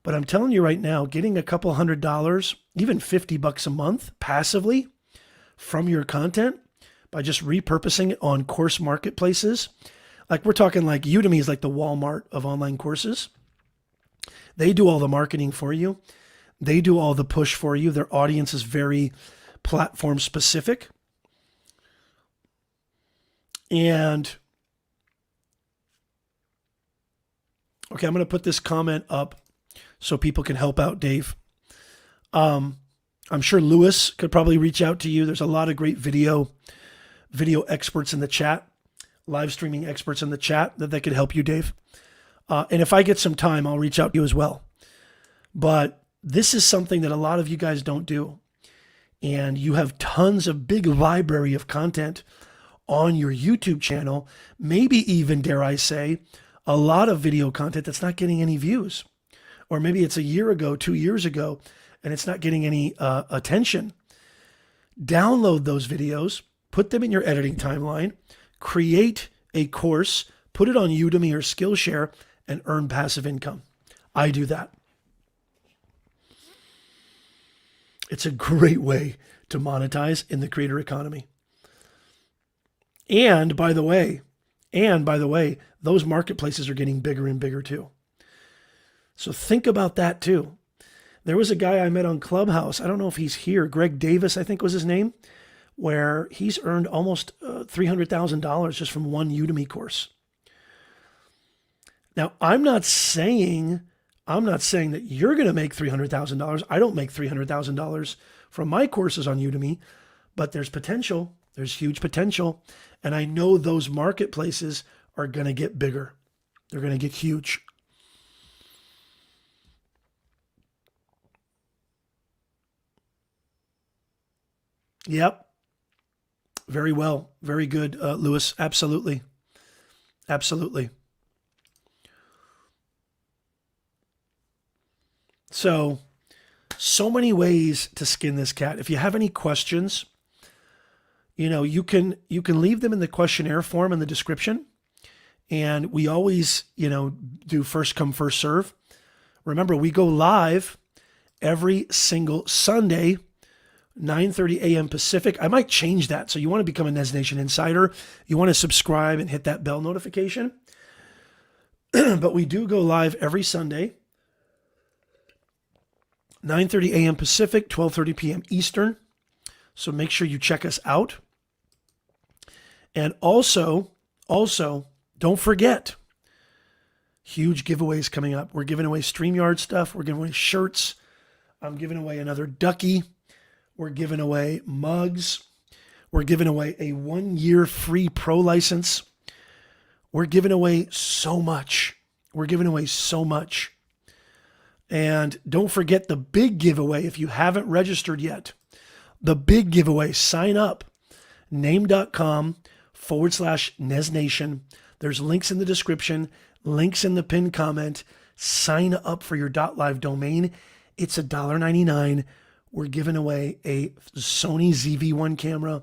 But I'm telling you right now, getting a couple $100, even $50 a month passively from your content by just repurposing it on course marketplaces. Like we're talking like Udemy is like the Walmart of online courses. They do all the marketing for you. They do all the push for you. Their audience is very platform specific. And okay, I'm going to put this comment up so people can help out Dave. I'm sure Lewis could probably reach out to you. There's a lot of great video experts in the chat, live streaming experts in the chat that could help you, Dave. And if I get some time, I'll reach out to you as well. But this is something that a lot of you guys don't do. And you have tons of big library of content on your YouTube channel, maybe even, dare I say, a lot of video content that's not getting any views. Or maybe it's a year ago, 2 years ago, and it's not getting any attention. Download those videos, put them in your editing timeline, create a course, put it on Udemy or Skillshare, and earn passive income. I do that. It's a great way to monetize in the creator economy. And by the way, those marketplaces are getting bigger and bigger too. So think about that too. There was a guy I met on Clubhouse. I don't know if he's here. Greg Davis, I think was his name, where he's earned almost $300,000 just from one Udemy course. Now, I'm not saying that you're going to make $300,000. I don't make $300,000 from my courses on Udemy, but there's potential. There's huge potential. And I know those marketplaces are going to get bigger. They're going to get huge. Yep. Very well. Very good, Lewis. Absolutely. Absolutely. So many ways to skin this cat. If you have any questions, you can leave them in the questionnaire form in the description. And we always, do first come, first serve. Remember, we go live every single Sunday, 9:30 a.m. Pacific. I might change that. So you want to become a Nez Nation Insider. You want to subscribe and hit that bell notification. But we do go live every Sunday, 9:30 a.m. Pacific, 12:30 p.m. Eastern. So make sure you check us out. And also, don't forget, huge giveaways coming up. We're giving away StreamYard stuff. We're giving away shirts. I'm giving away another ducky. We're giving away mugs. We're giving away a 1-year free pro license. We're giving away so much. And don't forget the big giveaway. If you haven't registered yet, the big giveaway, sign up, name.com/Nez Nation. There's links in the description, links in the pinned comment. Sign up for your .live domain. It's $1.99. We're giving away a Sony ZV-1 camera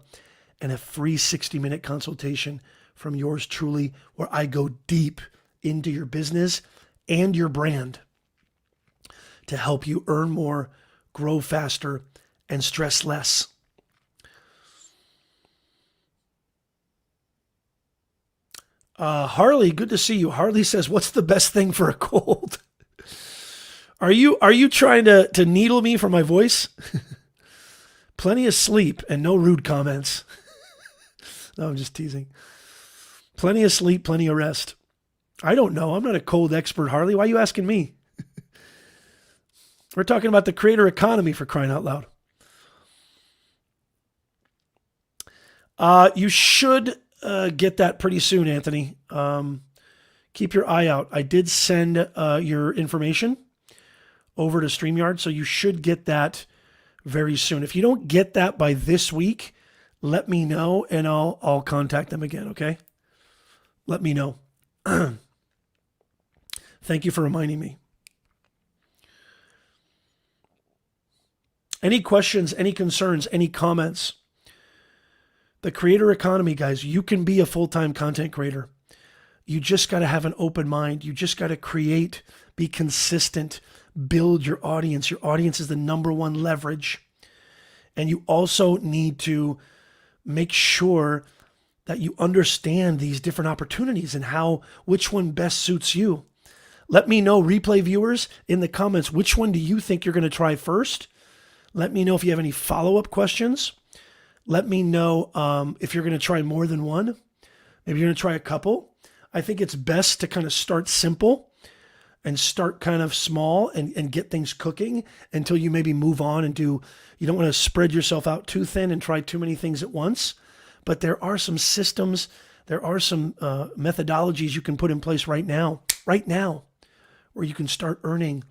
and a free 60-minute consultation from yours truly, where I go deep into your business and your brand to help you earn more, grow faster, and stress less. Harley, good to see you. Harley says, what's the best thing for a cold? Are you trying to needle me for my voice? Plenty of sleep and no rude comments. No, I'm just teasing. Plenty of sleep, plenty of rest. I don't know. I'm not a cold expert, Harley. Why are you asking me? We're talking about the creator economy, for crying out loud. You should get that pretty soon, Anthony. Keep your eye out. I did send your information over to StreamYard, so you should get that very soon. If you don't get that by this week, let me know and I'll contact them again, okay? Let me know. Thank you for reminding me. Any questions, any concerns, any comments? The creator economy, guys, you can be a full-time content creator. You just got to have an open mind. You just got to create, be consistent, build your audience. Your audience is the number one leverage. And you also need to make sure that you understand these different opportunities and which one best suits you. Let me know, replay viewers, in the comments, which one do you think you're going to try first? Let me know if you have any follow-up questions. Let me know if you're going to try more than one. Maybe you're going to try a couple. I think it's best to kind of start simple and start kind of small and get things cooking until you maybe move on and you don't want to spread yourself out too thin and try too many things at once. But there are some systems, there are some methodologies you can put in place right now, where you can start earning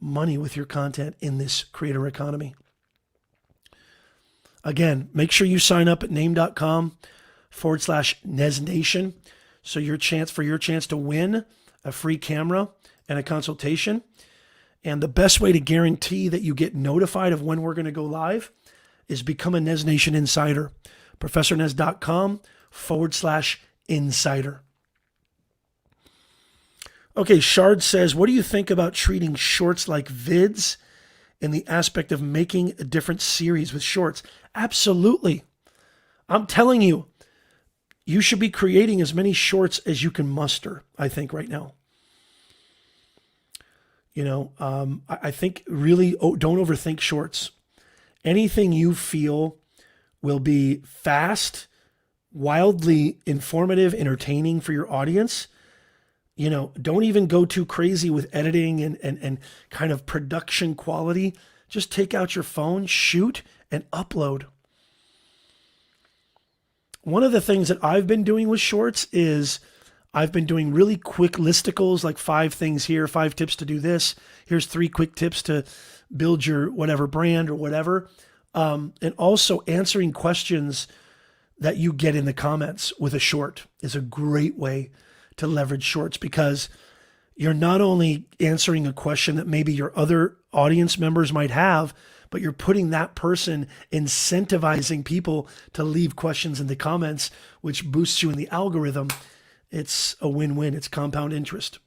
money with your content in this creator economy. Again, make sure you sign up at name.com/NezNation. So your chance to win a free camera and a consultation. And the best way to guarantee that you get notified of when we're going to go live is become a Nez Nation insider. ProfessorNez.com/insider. Okay, Shard says, what do you think about treating shorts like vids in the aspect of making a different series with shorts? Absolutely. I'm telling you, you should be creating as many shorts as you can muster, I think, right now. I think really don't overthink shorts. Anything you feel will be fast, wildly informative, entertaining for your audience. Don't even go too crazy with editing and kind of production quality. Just take out your phone, shoot, and upload. One of the things that I've been doing with shorts is I've been doing really quick listicles, like 5 things here, 5 tips to do this. Here's 3 quick tips to build your whatever brand or whatever. And also answering questions that you get in the comments with a short is a great way to leverage shorts, because you're not only answering a question that maybe your other audience members might have, but you're putting that person, incentivizing people to leave questions in the comments, which boosts you in the algorithm. It's a win-win. It's compound interest.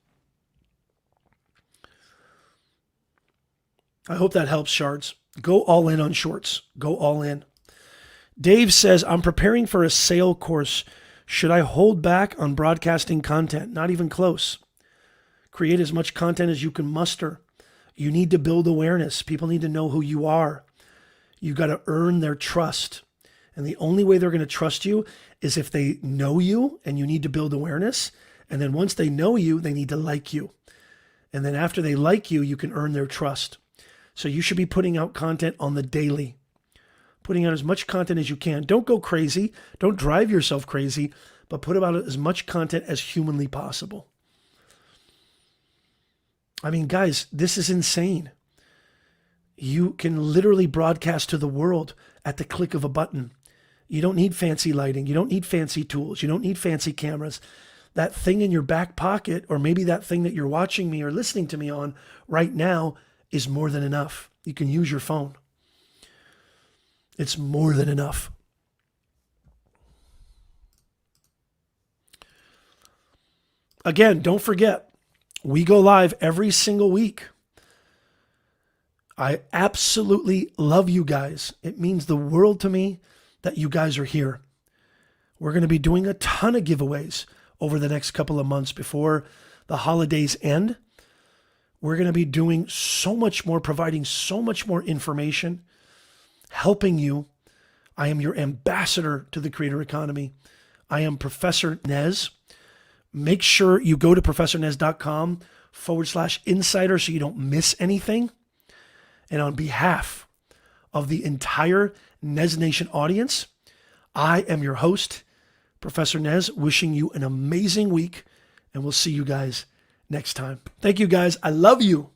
I hope that helps, Shards. Go all in on shorts. Go all in. Dave says, I'm preparing for a sale course. Should I hold back on broadcasting content? Not even close. Create as much content as you can muster. You need to build awareness. People need to know who you are. You got to earn their trust. And the only way they're going to trust you is if they know you, and you need to build awareness. And then once they know you, they need to like you. And then after they like you, you can earn their trust. So you should be putting out content on the daily. Putting out as much content as you can. Don't go crazy. Don't drive yourself crazy, but put out as much content as humanly possible. I mean, guys, this is insane. You can literally broadcast to the world at the click of a button. You don't need fancy lighting. You don't need fancy tools. You don't need fancy cameras. That thing in your back pocket, or maybe that thing that you're watching me or listening to me on right now, is more than enough. You can use your phone. It's more than enough. Again, don't forget, we go live every single week. I absolutely love you guys. It means the world to me that you guys are here. We're going to be doing a ton of giveaways over the next couple of months before the holidays end. We're going to be doing so much more, providing so much more information, helping you. I am your ambassador to the creator economy. I am Professor Nez. Make sure you go to ProfessorNez.com/insider so you don't miss anything. And on behalf of the entire Nez Nation audience, I am your host, Professor Nez, wishing you an amazing week, and we'll see you guys next time. Thank you, guys. I love you.